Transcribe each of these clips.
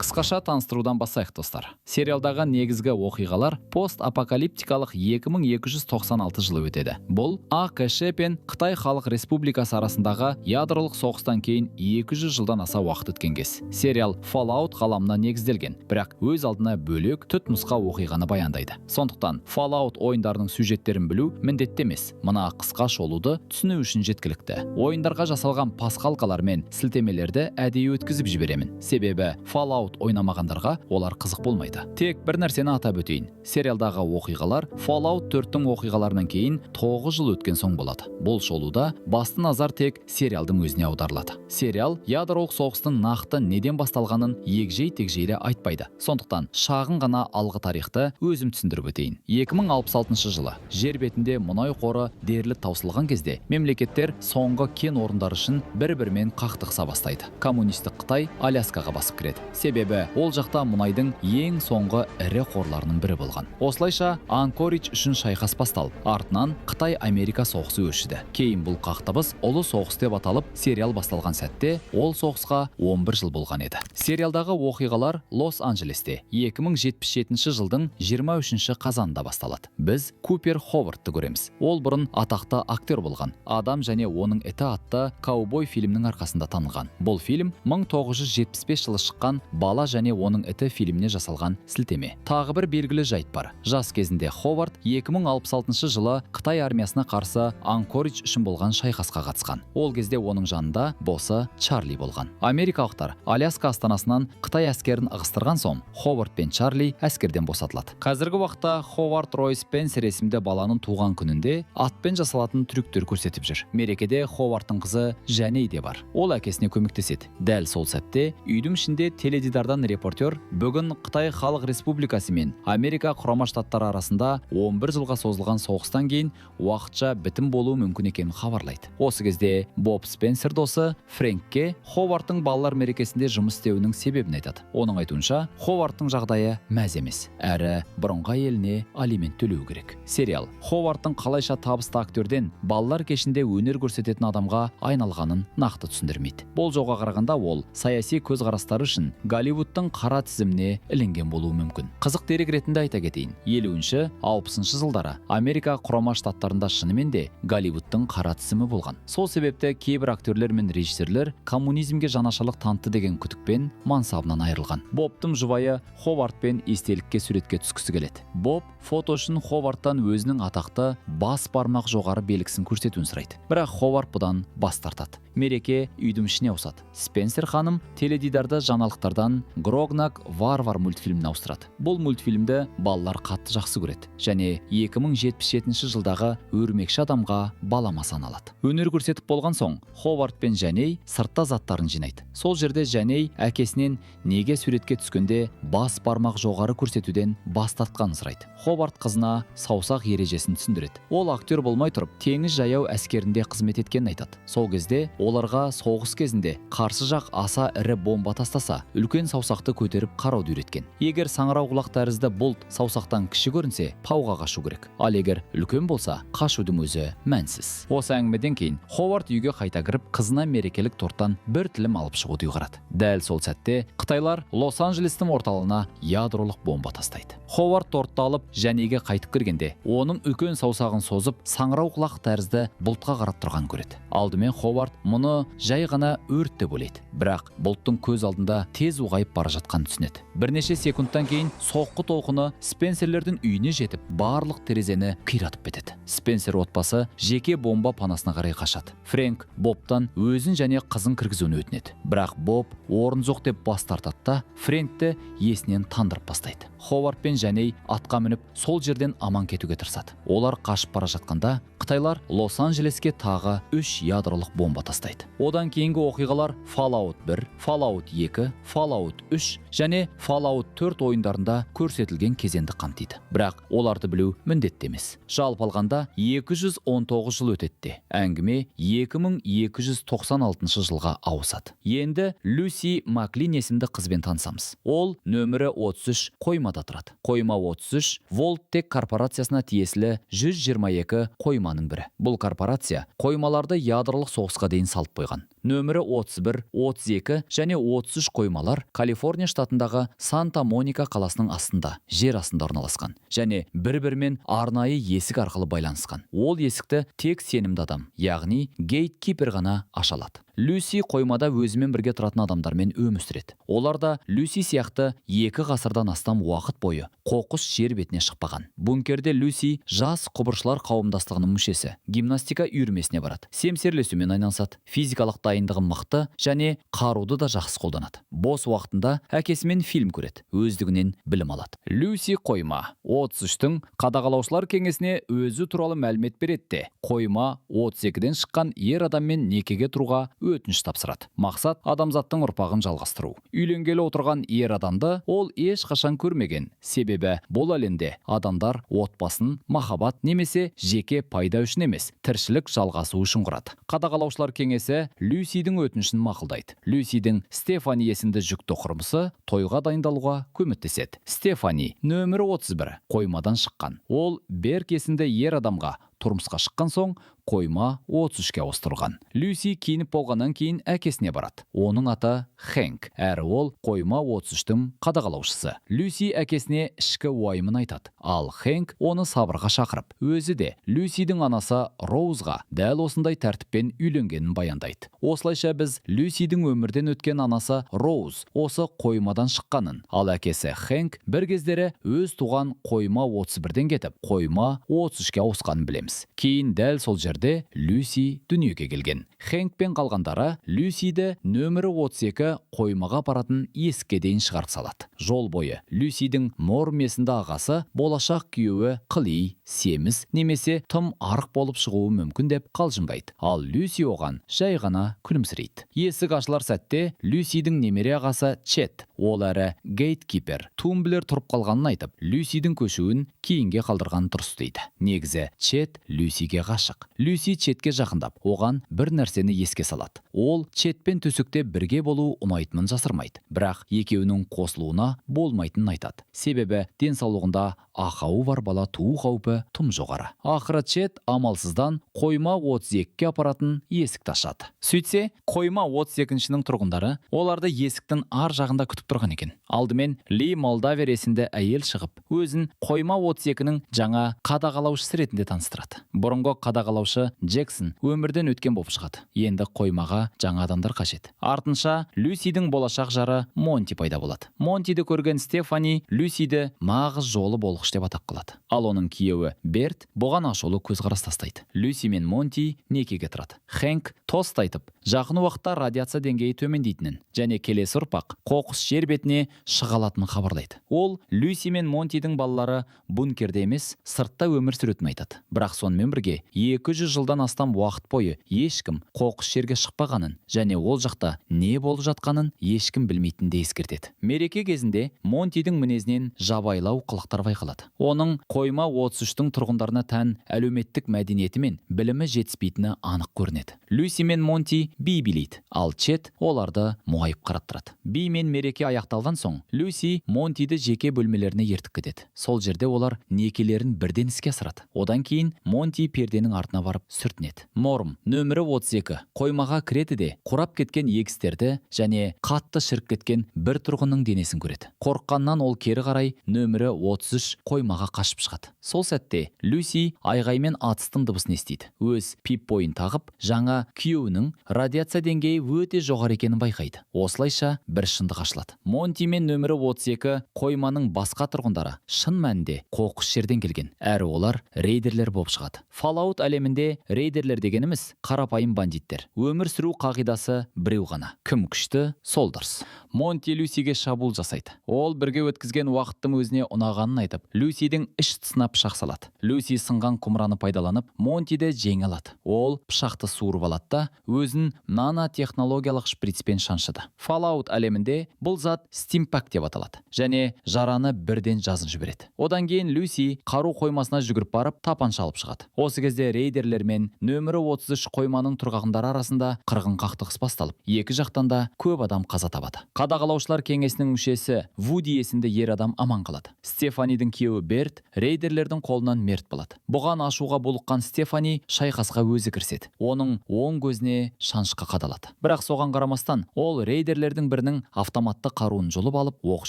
Қысқаша таныстырудан басайық достар. Сериалдағы негізгі оқиғалар пост-апокалиптикалық 2296 жылы өтеді. Бұл АКШ пен Қытай Халық Республикасы арасындағы ядролық соғыстан кейін 200 жылдан аса уақыт өткен кез. Сериал Fallout ғаламына негізделген, бірақ өз алдына бөлек түпнұсқа оқиғаны баяндайды. Сондықтан Fallout ойындарының сюжеттерін білу міндетті емес. Мына қысқа шолуды түсіну үшін жеткілікті. Ойындарға жасалған пасхалкалар мен сілтемелерді әдейі өткізіп жіберемін. Себебі Fallout ойнамағандарға олар қызық болмайды. Тек бір нәрсені атап өтейін. Сериалдағы оқиғалар Fallout 4-тің оқиғаларынан кейін 9 жыл өткен соң болады. Бұл шолуда басты назар тек сериалдың өзіне аударылады. Сериал ядролық соғыстың нақты неден басталғанын егжей-тегжейлі айтпайды. Сондықтан шағын ғана алғы тарихты өзім түсіндіріп өтейін. 2066 жылы жер бетінде мұнай қоры дерлік таусылған кезде мемлекеттер соңғы кен орындары үшін бір-бірімен қақтығыса бастайды. Коммунистік Қытай Аляскаға басып кіреді. Себебі ол жақта мұнайдың ең соңғы ірі қорларының бірі болған. Осылайша Анкоридж үшін шайқас басталып, артынан Қытай-Америка соғысы өршіді. Кейін бұл қақтығыс ұлы соғыс деп аталып, сериал басталған сәтте ол соғысқа 11 жыл болған еді. Сериалдағы оқиғалар Лос-Анджелесте 2077 жылдың 23 қазанында басталады. Біз Купер Ховардты көреміз. Ол бұрын атақты актер болған. Адам және оның іті атты каубой фильмнің арқасында танылған. Бұл фильм 1975 жылы шыққан Бала және оның іті фильміне жасалған сілтеме. Тағы бір белгілі жайт бар. Жас кезінде Ховард 2066 жылы Қытай армиясына қарсы Анкоридж үшін болған шайқасқа қатысқан. Ол кезде оның жанында босы Чарли болған. Америкалықтар Аляска астанасынан Қытай әскерін ығыстырған соң, Ховард пен Чарли әскерден босатылады. Қазіргі уақытта Ховард Рой Спенсер есімді баланың туған күнінде атпен жасалатын трюктер көрсетіп жүр. Мерекеде Ховардтың қызы Жаней де бар. Ол әкесіне көмектеседі. Дәл сол сәтте үйдің ішінде теледидардан репортер бүгін Қытай Халық Республикасы мен Америка Құрама Штаттары арасында 11 жылға созылған соғыстан кейін уақытша бітім болуы мүмкін екенін хабарлайды. Осы кезде Боб Спенсер досы Фрэнкке Ховардтың балалар мерекесінде жұмыс істеуінің себебін айтады. Оның айтуынша, Ховардтың жағдайы мәз емес, әрі бұрынғы еліне алимент төлеу керек. Сериал Ховардтың қалайша табысты актерден балалар кешінде өнер көрсететін адамға айналғанын нақты түсіндірмейді. Бұл жоға қарағанда ол саяси көзқарастары үшін Голливудтың қара тізіміне ілінген болуы мүмкін. Қызық дерек ретінде айта кетейін. 50-60 жылдары Америка Құрама Штаттарында шынымен де Голливудтың қара тізімі болған. Сол себепті кейбір актерлер мен режиссерлер коммунизмге жанашырлық танытты деген күдікпен мансабынан айырылған. Бобтың жұбайы Ховардпен естелікке суретке түскісі келеді. Боб фото үшін Ховардтан өзінің атақты бас бармақ жоғары белгісін көрсетуін сұрайды. Бірақ Ховард бұдан бас тартады. Мереке үйдің ішіне ауысады. Спенсер ханым теледидарда жаңалықтардан Грогнак Варвар мультфильмін ауыстырады. Бұл мультфильмді балалар қатты жақсы көреді және 2077 жылдағы өрмекші адамға балама саналады. Өнер көрсетіп болған соң, Ховард пен Жаней сыртта заттарын жинайды. Сол жерде Жаней әкесінен неге суретке түскенде бас бармақ жоғары көрсетуден бас тартқанын сұрайды. Ховард қызына саусақ ережесін түсіндіреді. Ол актер болмай тұрып, теңіз жаяу әскерінде қызмет еткенін айтады. Сол кезде оларға соғыс кезінде қарсы жақ аса ірі бомба тастаса, үлкен саусақты көтеріп қарауды үйреткен. Егер саңырау құлақ тәрізді бұлт саусақтан кіші көрінсе, пауға қашу керек. Ал егер үлкен болса, қашудың өзі мәнсіз. Осы әңгімеден кейін Ховард үйге қайта кіріп, қызына мерекелік торттан бір тілім алып шығуды ұйғарады. Дәл сол сәтте Қытайлар Лос-Анджелестің орталығына ядролық бомба тастайды. Ховард тортты алып Жанейге қайтып кіргенде, оның үлкен саусағын созып, саңырау құлақ тәрізді бұлтқа қарап тұрған көреді. Алдымен Ховард мұны жай ғана өрт деп ойлайды. Бірақ бұлттың көз алдында тез ұлғайып бара жатқанын түсінеді. Бірнеше секундтан кейін соққы толқыны Спенсерлердің үйіне жетіп, барлық терезені қиратып кетеді. Спенсер отбасы жеке бомба панасына қарай қашады. Фрэнк Бобтан өзін және қызын кіргізуін өтінеді. Бірақ Боб орын жоқ деп бас тартады да Фрэнкті есінен тандырып бастайды. Ховард пен Жаней атқа мініп, сол жерден аман кетуге тырысады. Олар қашып бара жатқанда, Қытайлар Лос-Анджелеске тағы 3 ядролық бомба тастайды. Одан кейінгі оқиғалар Fallout 1, Fallout 2, Fallout 3 және Fallout 4 ойындарында көрсетілген кезеңді қамтиды. Бірақ оларды білу міндетті емес. Жалпы алғанда 219 жыл өтеді. Әңгіме 2296 жылға ауысады. Енді Люси Маклин есімді қызбен танысамыз. Ол нөмірі 33 қоймада қоймада тұрады. Қойма 33 Волттек корпорациясына тиесілі 122 қойманың бірі. Бұл корпорация қоймаларды ядролық соғысқа дейін салып қойған. Нөмірі 31, 32 және 33 қоймалар Калифорния штатындағы Санта-Моника қаласының астында, жер астында орналасқан және бір-бірімен арнайы есік арқылы байланысқан. Ол есікті тек сенімді адам, яғни гейткипер ғана аша алады. Люси қоймада өзімен бірге тұратын адамдармен өмір сүреді. Олар да Люси сияқты 2 ғасырдан астам уақыт бойы қоқыс жер бетіне шықпаған. Бункерде Люси жас құбыршылар қауымдастығының мүшесі. Гимнастика үйірмесіне барады. Семсерлесумен айналысады. Физикалық дайындығы мықты және қаруды да жақсы қолданады. Бос уақытында әкесімен фильм көреді. Өздігінен білім алады. Люси қойма 33-тің қадағалаушылар кеңесіне өзі туралы мәлімет береді де, қойма 32-ден шыққан ер адаммен некеге тұруға өтініш тапсырады. Мақсат адамзаттың ұрпағын жалғастыру. Үйленгелі отырған ер адамды ол ешқашан көрмеген. Себебі бұл әлемде адамдар отбасын махаббат немесе жеке пайда үшін емес, тіршілік жалғасу үшін құрады. Қадағалаушылар кеңесі Люсидің өтінішін мақұлдайды. Люсидің Стефани есімді жүкті құрбысы тойға дайындалуға көмектеседі. Стефани нөмірі 31 қоймадан шыққан. Ол Берк есімді ер адамға тұрмысқа шыққан соң қойма 33-ке ауыстырылған. Люси киініп болғаннан кейін әкесіне барады. Оның аты Хэнк, әрі ол қойма 33-тің қадағалаушысы. Люси әкесіне ішкі уайымын айтады. Ал Хэнк оны сабырға шақырып, өзі де Люсидің анасы Роузға дәл осындай тәртіппен үйленгенін баяндайды. Осылайша біз Люсидің өмірден өткен анасы Роуз осы қоймадан шыққанын, ал әкесі Хэнк бір кездері өз туған қойма 31-ден кетіп, қойма 33-ке ауысқанын білеміз. Кейін дәл сол жерде Люси дүниеге келген. Хэнк пен қалғандары Люсиді нөмірі 32 қоймаға апаратын есікке дейін шығарып салады. Жол бойы Люсидің Морм есімді ағасы болашақ күйеуі қыли, семіз немесе тым арық болып шығуы мүмкін деп қалжыңдайды. Ал Люси оған жай ғана күлімсірейді. Есік ашылар сәтте Люсидің немере ағасы Чет, ол әрі гейткипер, тумблер тұрып қалғанын айтып, Люсидің көшуін кейінге қалдырған дұрыс дейді. Негізі Чет Люсиге ғашық. Люси Четке жақындап, оған бір нәрсені еске салады. Ол Четпен төсекте бірге болу ұнайтынын жасырмайды. Бірақ екеуінің қосылуына болмайтынын айтады. Себебі денсаулығында ақауы бар бала туу қаупі тым жоғары. Ақыры Чет амалсыздан қойма 32-ке апаратын есікті ашады. Сөйтсе, қойма 32-шінің тұрғындары оларды есіктің ар жағында күтіп тұрған екен. Алдымен Ли Молдавер есімді әйел шығып, өзін қойма 32-нің жаңа қадағалаушысы ретінде таныстырады. Бұрынғы қадағалаушы Джексон өмірден өткен болып шығады. Енді қоймаға жаңа адамдар қажет. Артынша Люсидің болашақ жары Монти пайда болады. Монтиді көрген Стефани Люсиді нағыз жолы болғыш деп атап қалады. Ал оның күйеуі Берт бұған ашулы көзқарас тастайды. Люси мен Монти некеге тұрады. Хэнк тост айтып, жақын уақытта радиация деңгейі төмендейтінін және келесі ұрпақ қоқыс жер бетіне шыға алатынын хабарлайды. Ол Люси мен Монтидің балалары бункерде емес, сыртта өмір сүретінін айтады. Бірақ сонымен бірге 200 жылдан астам уақыт бойы ешкім қоқыс жерге шықпағанын және ол жақта не болып жатқанын ешкім білмейтінін де ескертеді. Мереке кезінде Монтидің мінезінен жабайылау қылықтар байқалады. Оның қойма 33-тің тұрғындарына тән әлеуметтік мәдениеті мен білімі жетіспейтіні анық көрінеді. Люси мен Монти би билейді, ал Чет оларды мұғайып қарап тұрады. Би мен мереке аяқталған соң, Люси Монтиді жеке бөлмелеріне ертіп кетеді. Сол жерде олар некелерін бірден іске асырады. Одан кейін Монти перденің артына барып сүртінеді. Морм нөмірі 32 қоймаға кіреді де қурап кеткен егістерді және қатты шіріп кеткен бір тұрғынның денесін көреді. Қорыққаннан ол кері қарай нөмірі 33 қоймаға қашып шығады. Сол сәтте Люси айғаймен атыстың дыбысын естиді. Өз пип-бойын тағып, жаңа күйеуінің радиация деңгейі өте жоғары екенін байқайды. Осылайша бір шындық ашылады. Монти мен нөмірі 32 қойманың басқа тұрғындары шын мәнінде қоқыс жерден келген, әрі олар рейдерлер болып шығады. Fallout әлемінде рейдерлер дегеніміз қарапайым бандиттер. Өмір сүру қағидасы біреу ғана. Кім күшті, сол дұрыс. Монти Люсиге шабуыл жасайды. Ол бірге өткізген уақыттың өзіне ұнағанын айтып, Люсидің іш тысына пышақ салады. Люси сынған құмыраны пайдаланып, Монтиді жеңе алады. Ол пышақты суырып алады да өзін нанотехнологиялық шприцпен шаншыды. Fallout әлемінде бұл зат стимпак деп аталады және жараны бірден жазып жібереді. Одан кейін Люси қару қоймасына жүгіріп барып тапанша алып шығады. Осы кезде рейдерлер рейдерлер мен нөмірі 33 қойманың тұрғындары арасында қырғын қақтығыс басталып, екі жақтан да көп адам қаза табады. Қадағалаушылар кеңесінің мүшесі Вуди есімді ер адам аман қалады. Стефанидің күйеуі Берт рейдерлердің қолынан мерт болады. Бұған ашуға булыққан Стефани шайқасқа өзі кіріседі. Оның оң көзіне шанышқы қадалады. Бірақ соған қарамастан, ол рейдерлердің бірінің автоматты қаруын жұлып алып оқ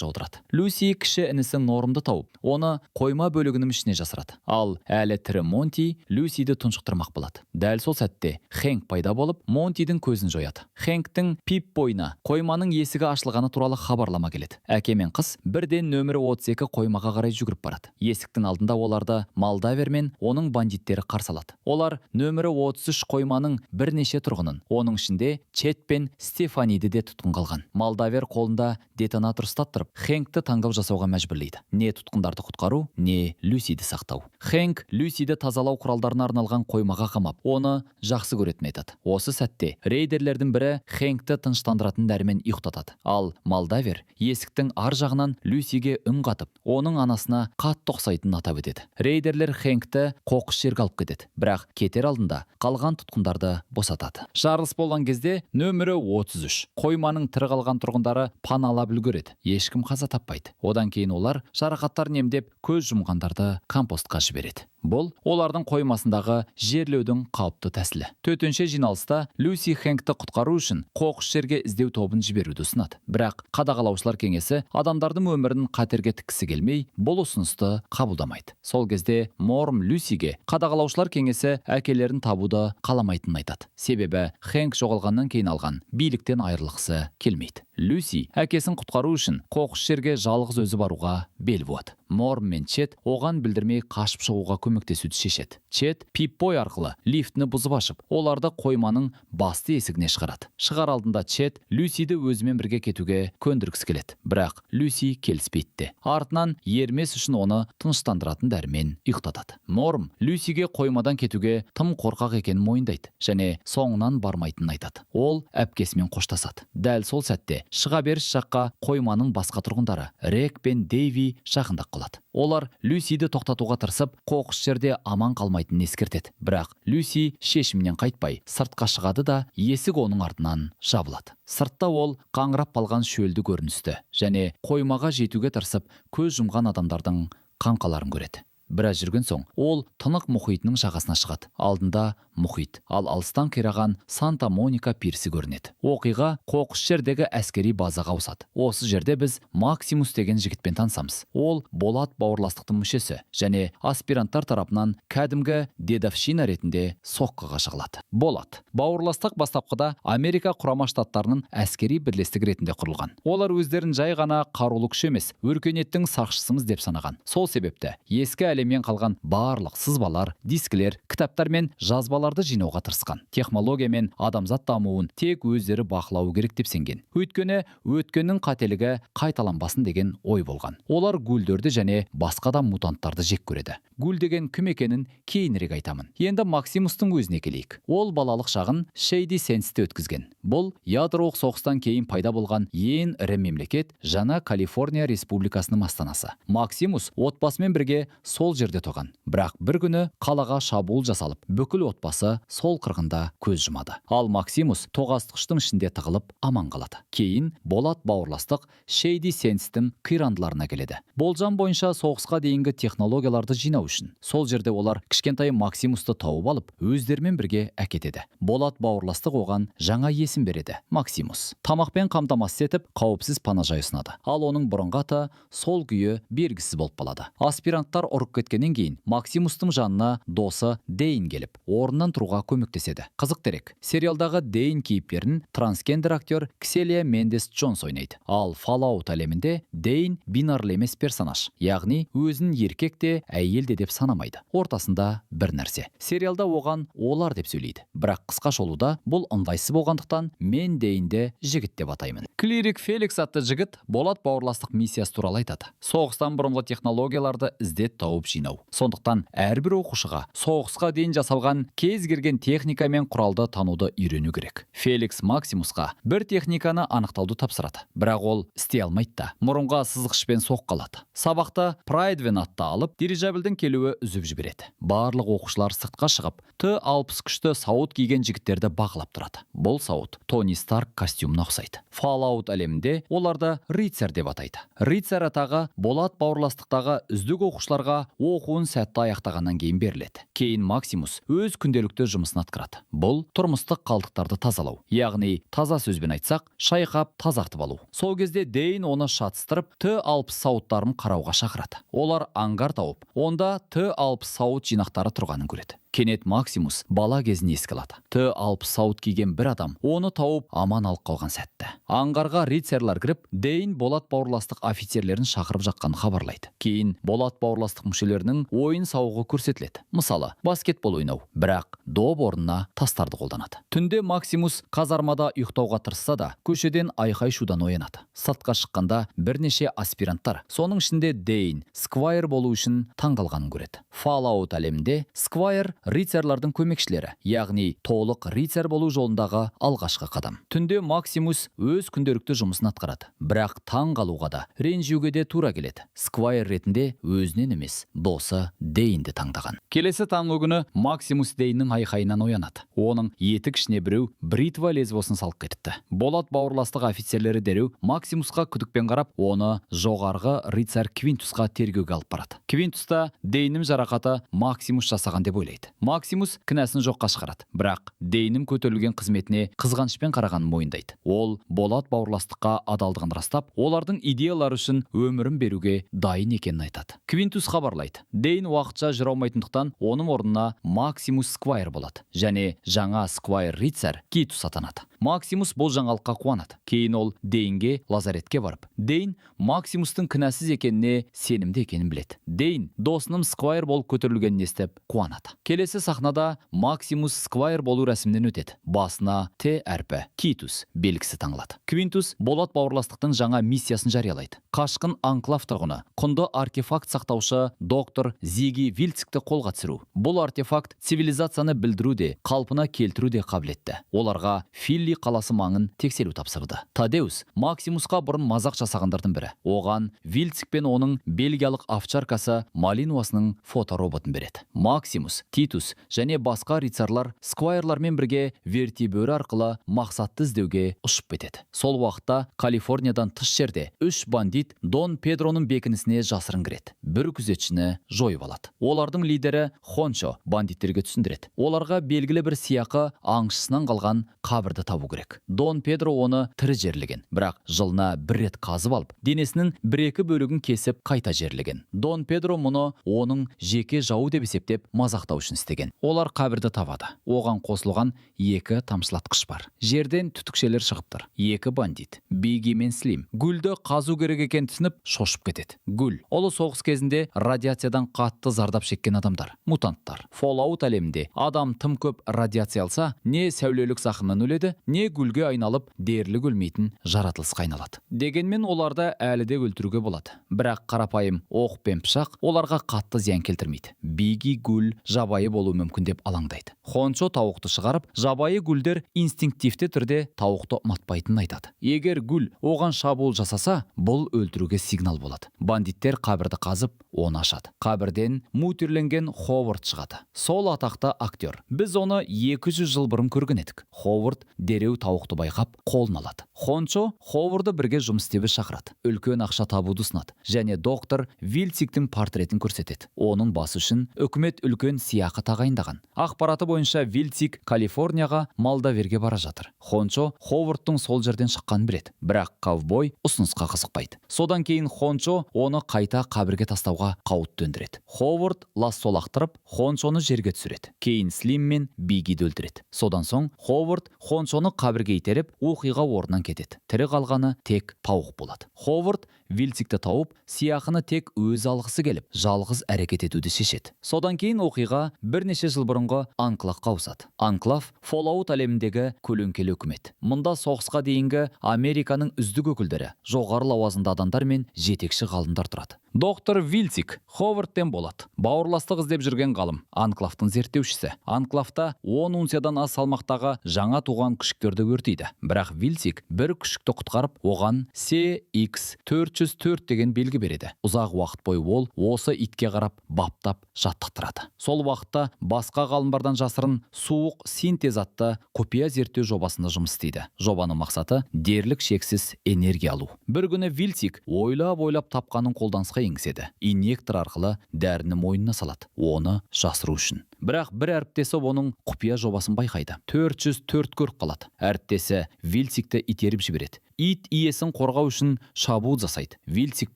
жаудырады. Люси кіші інісі Нормды тауып, оны қойма бөлігінің ішіне жасырады. Ал әлі тірі Монти Люсиді тұншықтырмақ болады. Дәл сол сәтте Хэнк пайда болып, Монтидің көзін жояды. Хэнктің Пип бойына қойманың есігі ашылғаны туралы хабарлама келеді. Әке мен қыз бірден нөмірі 32 қоймаға қарай жүгіріп барады. Есіктің алдында оларды Малдавер мен оның бандиттері қарсы алады. Олар нөмірі 33 қойманың бірнеше тұрғынын, оның ішінде Чет пен Стефаниді де тұтқын қалған. Малдавер қолында детонатор ұстаттырып, Хэнкті таңдау жасауға мәжбүрлейді. Не тұтқындарды құтқару, не Люсиді сақтау. Хэнк Люсиді тазалау құралдарына арналған қоймаға қамап, оны жақсы көретін айтады. Осы сәтте рейдерлердің бірі Хэнкті тыныштандыратын дәрімен ұйықтатады. Ал Малдавер есіктің ар жағынан Люсиге үн қатып, оның анасына қатты ұқсайтынын атап өтеді. Рейдерлер Хэнкті қоқыс жерге алып кетеді, бірақ кетер алдында қалған тұтқындарды босатады. Жарылыс болған кезде нөмірі 33 қойманың тірі қалған тұрғындары паналап үлгереді. Ешкім қаза таппайды. Одан кейін олар жарақаттарын емдеп, көз жұмғандарды компостқа жібереді. Бұл олардың қоймасындағы жерлеудің қауіпті тәсілі. Төтенше жиналыста Люси Хэнкті құтқару үшін қоқыс жерге іздеу тобын жіберуді ұсынады. Бірақ қадағалаушылар кеңесі адамдардың өмірін қатерге тіккісі келмей, бұл ұсынысты қабылдамайды. Сол кезде Норм Люсиге қадағалаушылар кеңесі әкелерін табуды қаламайтынын айтады. Себебі Хэнк жоғалғаннан кейін алған биліктен айырылғысы келмейді. Люси әкесін құтқару үшін қоқыс жерге жалғыз өзі баруға бел буады. Норм мен Чет оған білдірмей қашып шығуға көмектесуді шешеді. Чет Пип-бой арқылы лифтіні бұзып ашып, оларды қойманың басты есігіне шығарады. Шығар алдында Чет Люсиді өзімен бірге кетуге көндіргісі келеді. Бірақ Люси келіспейді. Артынан ермес үшін оны тыныштандыратын дәрімен ұйықтатады. Норм Люсиге қоймадан кетуге тым қорқақ екенін мойындайды және соңынан бармайтынын айтады. Ол әпкесімен қоштасады. Дәл сол сәтте шыға беріс жаққа қойманың басқа тұрғындары Рек пен Дейви жақындап қалады. Олар Люсиді тоқтатуға тырысып, қоқыс жерде аман қалмайтынын ескертеді. Бірақ Люси шешімнен қайтпай, сыртқа шығады да есік оның артынан жабылады. Сыртта ол қаңырап қалған шөлді көріністі және қоймаға жетуге тырысып, көз жұмған адамдардың қаңқаларын көреді. Біраз жүрген соң, ол тынық мұхитының жағасына шығады. Алдында мұхит, ал алыстан қираған Санта-Моника пирсі көрінеді. Оқиға қоқыс жердегі әскери базаға ауысады. Осы жерде біз Максимус деген жігітпен танысамыз. Ол болат бауырластықтың мүшесі және аспиранттар тарапынан кәдімгі дедовщина ретінде соққыға жығылады. Болат бауырластық бастапқыда Америка құрама штаттарының әскери бірлестігі ретінде құрылған. Олар өздерін жай ғана қарулы күш емес, өркениеттің сақшысымыз деп санаған. Сол себепті ескі әлемнен қалған барлық сызбалар, дискілер, кітаптар мен жазбаларды жинауға тырысқан. Технология мен адамзат дамуын тек өздері бақылауы керек деп сенген. Өйткені өткеннің қателігі қайталанбасын деген ой болған. Олар гүлдерді және басқа да мутанттарды жек көреді. Гүл деген кім екенін кейінірек айтамын. Енді Максимустың өзіне келейік. Ол балалық шағын Шейди Сенсте өткізген. Бұл ядролық соғыстан кейін пайда болған ең ірі мемлекет жаңа Калифорния Республикасының астанасы. Максимус отбасымен бірге сол жерде туған. Бірақ бір күні қалаға шабуыл жасалып, бүкіл отбасы сол қырғында көз жұмады. Ал Максимус тоғастықыштың ішінде тығылып аман қалады. Кейін болат бауырластық Шейди Сенстің қирандыларына келеді. Болжам бойынша соғысқа дейінгі технологияларды жинау үшін сол жерде олар кішкентай Максимусты тауып алып, өздерімен бірге әкетеді. Болат бауырластық оған жаңа есім береді. Максимус тамақпен қамтамасыз етіп, қауіпсіз панажай ұсынады. Ал оның бұрынғы аты сол күйі белгісіз болып қалады. Аспиранттар ұрып кеткеннен кейін Максимустың жанына досы Дейн келіп, орнынан тұруға көмектеседі. Қызық дерек, сериалдағы Дейн кейіпкерін трансгендер актер Кселия Мендес Джонс ойнайды. Ал Fallout әлемінде Дейн бинарлы емес персонаж, яғни өзін еркек те, әйел де деп санамайды. Ортасында бір нәрсе. Сериалда оған олар деп сөйлейді. Бірақ қысқа шолуда бұл ыңғайсыз болғандықтан мен Дейнді жігіт деп атаймын. Клирик Феликс атты жігіт болат бауырластық миссиясы туралы айтады. Соғыстан бұрынғы технологияларды іздеп тауып жинау. Сондықтан әрбір оқушыға соғысқа дейін жасалған кез келген техника мен құралды тануды үйрену керек. Феликс Максимусқа бір техниканы анықтауды тапсырады. Бірақ ол істей алмайды да, мұрынға сызғышпен соққы алады. Сабақта Прайдвен атты алып, дирижабльдің келуі үзіп жібереді. Барлық оқушылар сыртқа шығып, Т-60 күшті сауыт киген жігіттерді бақылап тұрады. Бұл сауыт Тони Старк костюмына ұқсайды. Fallout әлемінде оларды рыцарь деп атайды. Рыцарь атағы болат бауырластықтағы үздік оқушыларға оқуын сәтті аяқтағаннан кейін беріледі. Кейін Максимус өз күнделікті жұмысын атқарады. Бұл тұрмыстық қалдықтарды тазалау, яғни таза сөзбен айтсақ, шайқап тазартып алу. Сол кезде Дейн оны шатыстырып, Т-60 сауыттарын қарауға шақырады. Олар аңғар тауып, онда Т-60 сауыт жинақтары тұрғанын көреді. Кенет Максимус бала кезін еске алады. Т-60 сауыт киген бір адам оны тауып аман алып қалған сәтті. Аңғарға рыцарьлар кіріп, Дейн болат бауырластық офицерлерін шақырып жатқанын хабарлайды. Кейін болат бауырластық мүшелерінің ойын сауығы көрсетіледі. Мысалы, баскетбол ойнау, бірақ доп орнына тастарды қолданады. Түнде Максимус казармада ұйықтауға тырысса да, көшеден айқай-шудан оянады. Сыртқа шыққанда бірнеше аспиранттар, соның ішінде Дейн, Сквайр болу үшін таңғалғанын көреді. Fallout әлемінде Сквайр рыцарьлардың көмекшілері, яғни толық рыцарь болу жолындағы алғашқы қадам. Түнде Максимус өз күнделікті жұмысын атқарады, бірақ таң қалуға да, ренжуге де тура келеді. Сквайр ретінде өзінен емес, досы Дейнді таңдаған. Келесі таңғы күні Максимус Дейннің айқайынан оянады. Оның етік ішіне біреу бритва лезвосын салып кетіпті. Болат бауырластық офицерлері дереу Максимусқа күдікпен қарап, оны жоғарғы рыцарь Квинтусқа тергеуге алып барады. Квинтус та Дейннің жарақаты Максимус жасаған деп ойлайды. Максимус кінәсін жоққа шығарады, бірақ Дейннің көтерілген қызметіне қызғанышпен қарағанын мойындайды. Ол болат бауырластыққа адалдығын растап, олардың идеялары үшін өмірін беруге дайын екенін айтады. Квинтус хабарлайды. Дейн уақытша жүре алмайтындықтан, оның орнына Максимус Сквайр болады, және жаңа Сквайр рыцарь Китус атанады. Максимус бұл жаңалыққа қуанады. Кейін ол Дейнге лазаретке барып, Дейн Максимустың кінәсіз екеніне сенімді екенін біледі. Дейн досының Сквайр болып көтерілгенін естіп қуанады. Келесі сахнада Максимус Сквайр болу рәсімінен өтеді. Басына Т әрпі Китус белгісі таңылады. Квинтус болат бауырластықтың жаңа миссиясын жариялайды. Қашқын анклав тұрғыны, құнды артефакт сақтаушы доктор Зиги Вильцикті қолға түсіру. Бұл артефакт цивилизацияны білдіруде, қалпына келтіруде қабілетті. Оларға Филли қаласы маңын тексеру тапсырды. Тадеус Максимусқа бұрын мазақ жасағандардың бірі. Оған Вильцик пен оның бельгиялық овчаркасы Малинуасының фотороботын береді. Максимус, Титус және басқа рыцарлар Сквайрлармен бірге вертибөрі арқылы мақсатты іздеуге ұшып кетеді. Сол уақытта Калифорниядан тыс жерде 3 бандит Дон Педроның бекінісіне жасырын кіреді. Бір күзетшіні жойып алады. Олардың лидері Хончо бандиттерге түсіндіреді. Оларға белгілі бір сияқы аңшысынан қалған қабірді табу керек. Дон Педро оны тірі жерлеген, бірақ жылына бір рет қазып алып, денесінің 1-2 бөлігін кесіп қайта жерлеген. Дон Педро мұны оның жеке жауы деп есептеп мазақтау үшін істеген. Олар қабірді табады. Оған қосылған 2 тамшылатқыш бар. Жерден түтікшелер шығып тұр. 2 бандит, Биги мен Слим, гүлді қазу керек екен түсініп шошып кетеді. Гүл ұлы соғыс кезінде радиациядан қатты зардап шеккен адамдар, мутанттар. Fallout әлемінде адам тым көп радиация алса, не сәулелік зақымнан өледі, не гүлге айналып дерлік өлмейтін жаратылысқа айналады. Дегенмен оларды әлі де өлтіруге болады. Бірақ қарапайым оқ пен пышақ оларға қатты зиян келтірмейді. Биги гүл жабайы болуы мүмкін деп алаңдайды. Хончо тауықты шығарып, жабайы гүлдер инстинктивті түрде тауықты ұматпайтынын айтады. Егер гүл оған шабуыл жасаса, бұл өлтіруге сигнал болады. Бандиттер қабірді қазып, оны ашады. Қабірден мутерленген Ховард шығады. Сол атақты актер. Біз оны 200 жыл бұрын көрген едік. Ховард дереу тауықты байқап, қолын алады. Хончо Ховарды бірге жұмыс істеуге шақырады. Үлкен ақша табуды ұсынады және доктор Вильциктің портретін көрсетеді. Оның басы үшін үкімет үлкен сыйақы тағайындаған. Ақпараты бойынша Вильцик Калифорнияға Молдаверге бара жатыр. Хончо Ховардтың сол жерден шыққанын біледі, бірақ ковбой ұсынысқа қызықпайды. Содан кейін Хончо оны қайта қабірге тастауға қауіп төндіреді. Ховард лассо лақтырып, Хончоны жерге түсіреді. Кейін Слим мен Бигиді өлтіреді. Содан соң Ховард Хончоны қабірге итеріп, оқиға орнынан кетеді. Тірі қалғаны тек пауық болады. Ховард Вильцикті тауып, сияқыны тек өз алғысы келіп, жалғыз әрекет етуді шешеді. Содан кейін оқиға бірнеше жыл бұрынғы анклавқа ауысады. Анклав Fallout әлеміндегі көлеңкелі үкімет. Мұнда соғысқа дейінгі Американың үздік өкілдері, жоғары лауазымды адамдар мен жетекші ғалымдар тұрады. Доктор Вильцик Ховардтен болады. Бауырластық іздеп жүрген ғалым, анклавтың зерттеушісі. Анклавта 10 унциядан аз салмақтағы жаңа туған күшіктерді өртейді. Бірақ Вильцик бір күшікті құтқарып, оған CX400 404 деген белгі береді. Ұзақ уақыт бойы ол осы итке қарап баптап жаттықтырады. Сол уақытта басқа ғалымдардан жасырын суық синтез атты құпия зерттеу жобасында жұмыс істейді. Жобаның мақсаты дерлік шексіз энергия алу. Бір күні Вильсик ойлап тапқанын қолданысқа енгізеді. Инъектор арқылы дәріні мойнына салады, оны жасыру үшін. Бірақ бір әріптесі оның құпия жобасын байқайды. 404 көріп қалады. Әріптесі Вильсикті итеріп жібереді. Ит иесін қорғау үшін шабуыл жасайды. Вильсик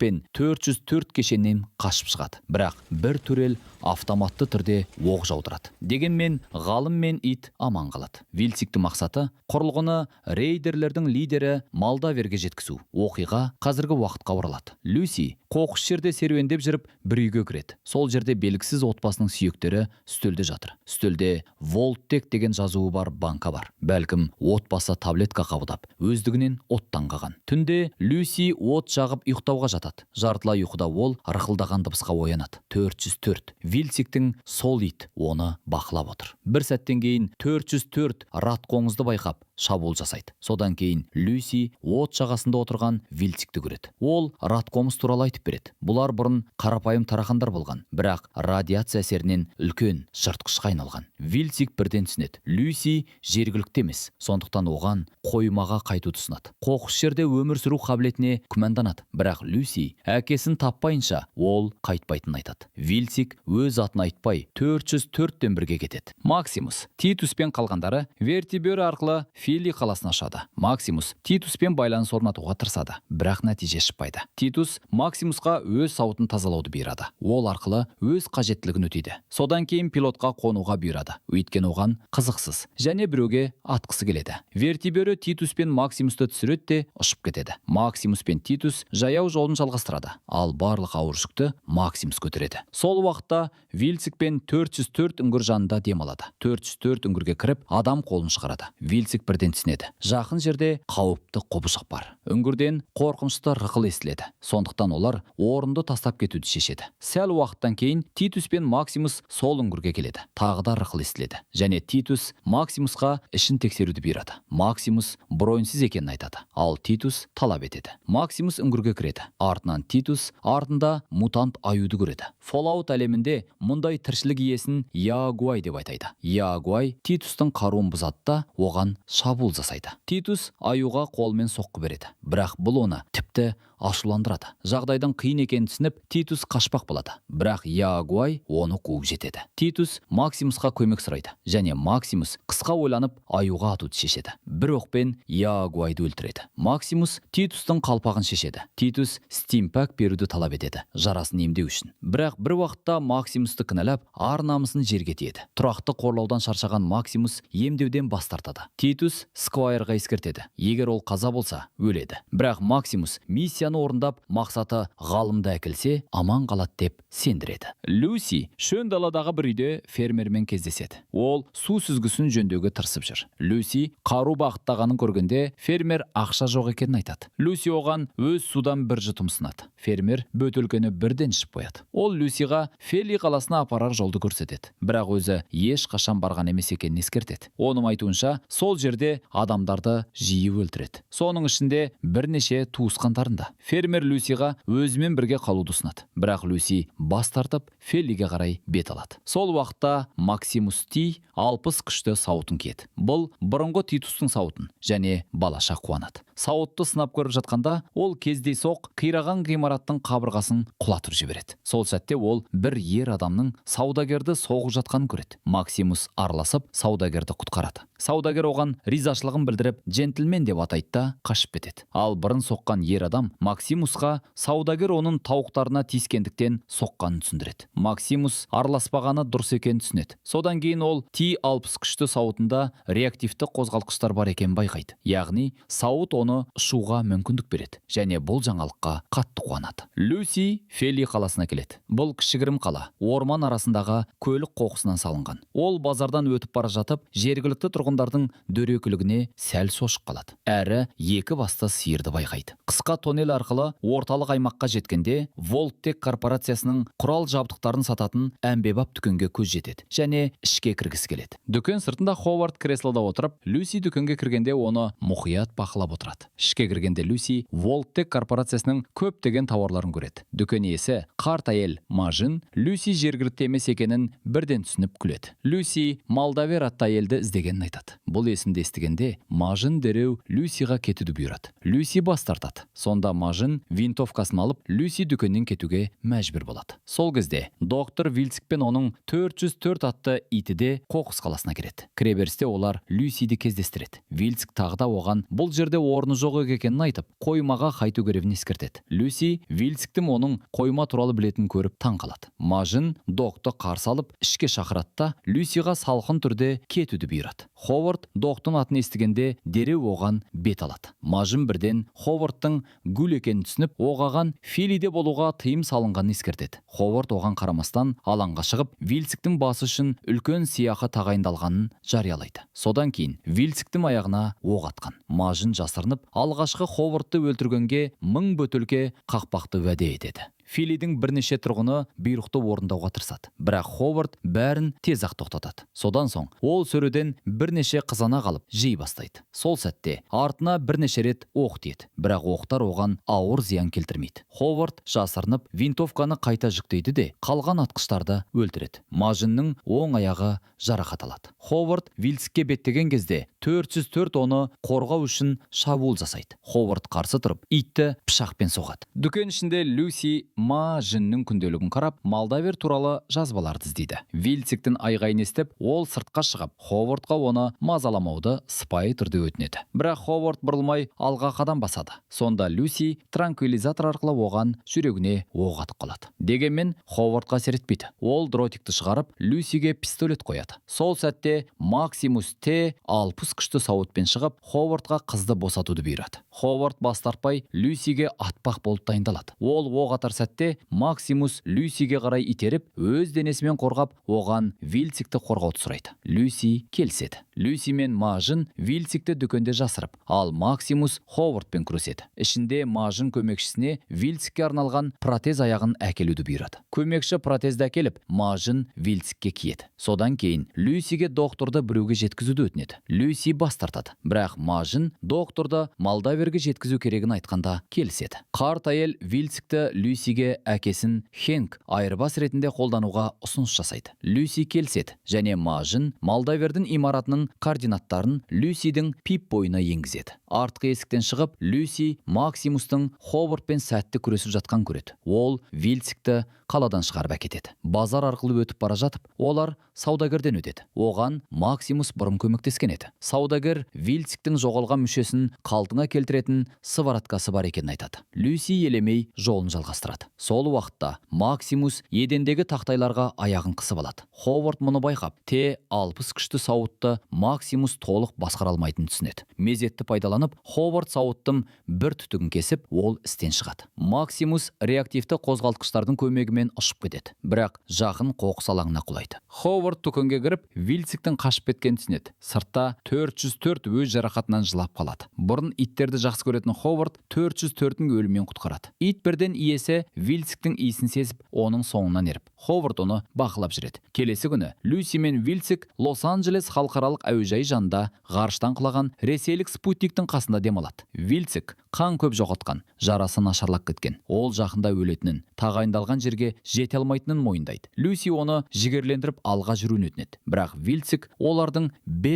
пен 404 кешеннен қашып шығады. Бірақ бір түрел автоматты түрде оқ жаудырады. Дегенмен ғалым мен ит аман қалады. Вильсиктің мақсаты құрылғыны рейдерлердің лидері Молдаверге жеткізу. Оқиға қазіргі уақытқа оралады. Люси қоқыс жерде серуендеп жүріп бір үйге кіреді. Сол жерде белгісіз отбасының сүйектері үстелде жатыр. Үстелде Волттек деген жазуы бар банка бар. Бәлкім отбасы таблетка қабылдап, өздігінен оттан қалған. Түнде Люси от жағып ұйықтауға жатады. Жартылай ұйқыда ол рықылдаған дыбысқа оянады. 404. Вильсиктің сол ит оны бақылап отыр. Бір сәттен кейін 404 ратқоңызды байқап шабуыл жасайды. Содан кейін Люси от жағасында отырған Вильсикті көреді. Ол ратқоңыз туралы айтып береді. Бұлар бұрын қарапайым тарақандар болған, бірақ радиация әсерінен үлкен жыртқышқа айналған. Вильсик бірден түсінеді. Люси жергілікті емес, сондықтан оған қоймаға қайтуды ұсынады. Қоқыс жерде өмір сүру қабілетіне күмәнданады. Бірақ Люси әкесін таппайынша ол қайтпайтынын айтады. Вильсик өз атын айтпай 404-тен бірге кетеді. Максимус Титуспен қалғандары вертибер арқылы Фили қаласына ұшады. Максимус Титуспен байланыс орнатуға тырысады, бірақ нәтиже шықпайды. Титус Максимусқа өз сауытын тазалауды бұйырады. Ол арқылы өз қажеттілігін өтейді. Содан кейін пилотқа қонуға бұйырады. Өйткені оған қызықсыз және біреуге атқысы келеді. Вертибері Титус пен Максимусты түсіреді де ұшып кетеді. Максимус пен Титус жаяу жолын жалғастырады, ал барлық ауыр жүкті Максимус көтереді. Сол уақытта Вильсик пен 404 үңгір жанында демалады. 404 үңгірге кіріп, адам қолын шығарады. Вильсик бірден түсінеді. Жақын жерде қауіпті құбыжық бар. Үңгірден қорқынышты рықыл естіледі. Сондықтан олар орынды тастап кетуді шешеді. Сәл уақыттан кейін Титус пен Максимус сол үңгірге келеді. Тағы да рықыл естіледі. Және Титус Максимусқа ішін тексеруді бұйырады. Максимус броньсыз екенін айтады, ал Титус талап етеді. Максимус үңгірге кіреді. Артынан Титус артында мутант аюды көреді. Fallout әлемінде мұндай тіршілік иесін Ягуай деп айтайды. Ягуай Титустың қаруын бұзады да оған шабуыл жасайды. Титус аюға қолмен соққы береді. Бірақ бұл оны тіпті ашуландырады. Жағдайдың қиын екенін түсініп, Титус қашпақ болады. Бірақ Ягуай оны қуып жетеді. Титус Максимусқа көмек сұрайды, және Максимус қысқа ойланып аюға атуды шешеді. Бір оқпен Ягуайды өлтіреді. Максимус Титустың қалпағын шешеді. Титус стимпак беруді талап етеді, жарасын емдеу үшін. Бірақ бір уақытта Максимусты кінәлап, ар намысын жерге тиеді. Тұрақты қорлаудан шаршаған Максимус емдеуден бас тартады. Титус Сквайрға ескертеді. Егер ол қаза болса, өледі. Бірақ Максимус миссияны орындап, мақсаты ғалымды әкелсе, аман қалады деп сендіреді. Люси шөн даладағы бір үйде фермермен кездеседі. Ол су сүзгісін жөндеуге тырысып жүр. Люси қару бағыттағанын көргенде, фермер ақша жоқ екенін айтады. Люси оған өз судан бір жұтым ұсынады. Фермер бөтелкені бірден ішіп қояды. Ол Люсиға Фели қаласына апарар жолды көрсетеді. Бірақ өзі ешқашан барған емес екенін ескертеді. Оның айтуынша, сол жерде адамдарды жиі өлтіреді. Соның ішінде бірнеше туысқандарында. Фермер Люсиға өзімен бірге қалуды ұсынады. Бірақ Люси бас тартып, Фелиге қарай бет алады. Сол уақытта Максимус Ти 60 күшті сауытын киеді. Бұл бұрынғы Титустың сауытын, және балаша қуанады. Сауытты сынап көріп жатқанда, ол кездейсоқ қираған ғимараттың қабырғасын құлатып жібереді. Сол сәтте ол бір ер адамның саудагерді соғып жатқанын көреді. Максимус араласып, саудагерді құтқарады. Саудагер оған ризашылығын білдіріп, джентльмен деп атайды да қашып кетеді. Ал бұрын соққан ер адам Максимусқа саудагер оның тауықтарына тиіскендіктен соққанын түсіндіреді. Максимус араласпағаны дұрыс екенін түсінеді. Содан кейін ол T-60 күшті сауытында реактивті қозғалтқыштар бар екенін байқайды. Яғни сауыт оны ұшуға мүмкіндік береді, және бұл жаңалыққа қатты қуанады. Люси Фели қаласына келеді. Бұл кішігірім қала орман арасындағы көлік қоқысынан салынған. Ол базардан өтіп бара жатып, жергілікті тұрғындардың дөрекілігіне сәл шошып қалады. Әрі екі басты сиырды байқайды. Қысқа тоннель арқылы орталық аймаққа жеткенде, Волттек корпорациясының құрал жабдықтарын сататын әмбебап дүкенге көз жетеді, және ішке кіргісі келеді. Дүкен сыртында Ховард креслода отырып, Люси дүкенге кіргенде оны мұқият бақылап отырады. алады. Ішке кіргенде Люси Волттек корпорациясының көптеген тауарларын көреді. Дүкен иесі қарт әйел Мажин Люси жергілікті емес екенін бірден түсініп күледі. Люси Малдавер атты әйелді іздегенін айтады. Бұл есімді естігенде Мажин дереу Люсиға кетуді бұйырады. Люси бас тартады. Сонда Мажин винтовкасын алып Люси дүкеннен кетуге мәжбүр болады. Сол кезде доктор Вильцик пен оның 404 атты иті де қоқыс қаласына кіреді. Кіреберісте олар Люсиді кездестіреді. Вильцик тағы да оған бұл жерде орны жоқ екенін айтып, қоймаға қайту керегін ескертеді. Люси Вильциктің оның қойма туралы білетінін көріп таң қалады. Мажин докты қарсы алып ішке шақырады да Люсиға салқын түрде кетуді бұйырады. Ховард доктың атын естігенде дереу оған бет алады. Мажин бірден Ховардтың гүл екенін түсініп, оған Филиде болуға тыйым салынғанын ескертеді. Ховард оған қарамастан алаңға шығып, Вильциктің басы үшін үлкен сыйақы тағайындалғанын жариялайды. Содан кейін Вильциктің аяғына оқ атқан. Мажин жасырынып, алғашқы Ховардты өлтіргенге 1000 бөтелке қақпақты уәде етеді. Филидің бірнеше тұрғыны бұйрықты орындауға тырысады. Бірақ Ховард бәрін тез-ақ тоқтатады. Содан соң ол сөреден бірнеше қызанақ алып жей бастайды. Сол сәтте артына бірнеше рет оқ тиеді. Бірақ оқтар оған ауыр зиян келтірмейді. Ховард жасырынып, винтовканы қайта жүктейді де қалған атқыштарды өлтіреді. Мажиннің оң аяғы жарақат алады. Ховард Вильцикке беттеген кезде 404 оны қорғау үшін шабуыл жасайды. Ховард қарсы тұрып, итті пышақпен соғады. Дүкен ішінде Люси Мажиннің күнделігін қарап, Малдавер туралы жазбаларды іздейді. Вильциктің айғайын естіп, ол сыртқа шығып, Ховардқа оны мазаламауды сыпайы түрде өтінеді. Бірақ Ховард бұрылмай алға қадам басады. Сонда Люси транквилизатор арқылы оған жүрегіне оқ атып қалады. Дегенмен Ховардқа әсер етпейді. Ол дротикті шығарып, Люсиге пистолет қояды. Сол сәтте Максимус Т 60 күшті сауытпен шығып, Ховардқа қызды босатуды бұйырады. Ховард бас тартпай Люсиге атпақ болып дайындалады. Ол оқ атар сәтте Максимус Люсиге қарай итеріп, өз денесімен қорғап, оған Вильцикті қорғауды сұрайды. Люси келіседі. Люси мен Мажин Вильцикті дүкенде жасырып, ал Максимус Ховардпен күреседі. Ішінде Мажин көмекшісіне Вильцикке арналған протез аяғын әкелуді бұйырады. Көмекші протезді әкеліп, Мажин Вильцикке киеді. Содан кейін Люсиге докторды біреуге жеткізуді өтінеді. Люси бас тартады. Бірақ Мажин докторды Малдаверге жеткізу керегін айтқанда келіседі. Қарт әйел Вильцикті Люсиге әкесін Хенк айырбас ретінде қолдануға ұсыныс жасайды. Люси келіседі және Мажин Малдавердің имаратының координаттарын Люсидің пип бойына енгізеді. Артқы есіктен шығып, Люси Максимустың Ховардпен сәтті күресіп жатқан көреді. Ол Вильцикті қаладан шығарып әкетеді. Базар арқылы өтіп бара жатып, олар саудагерден өтеді. Оған Максимус бұрын көмектескен еді. Саудагер Вильциктің жоғалған мүшесін қалпына келтіретін сывараткасы бар екенін айтады. Люси елемей жолын жалғастырады. Сол уақытта Максимус едендегі тақтайларға аяғын қысып алады. Ховард мұны байқап, Т 60 күшті сауытты Максимус толық басқара алмайтынын түсінеді. Мезетті пайдаланып, Ховард сауыттың бір түтігін кесіп, ол істен шығады. Максимус реактивті қозғалтқыштардың көмегімен ұшып кетеді. Бірақ жақын қоқыс алаңына құлайды. Ховард дүкенге кіріп, Вильциктің қашып кеткенін түсінеді. Сыртта 404 өз жарақатынан жылап қалады. Бұрын иттерді жақсы көретін Ховард 404-дің өліммен құтқарады. Ит бірден иесі Вильциктің иісін сезіп, оның соңынан еріп, Ховард оны бақылап жүреді. Келесі күні Люси мен Вильцик Лос-Анджелес халықаралық әуежайы жанында ғарыштан құлаған ресейлік спутниктің қасында демалады. Вильцик қан көп жоғалтқан, жарасы нашарлап кеткен. Ол жақында өлетінін, тағайындалған жерге жете алмайтынын мойындайды. Люси оны жігерлендіріп алға жүруін өтінеді. Бірақ Вильцик олардың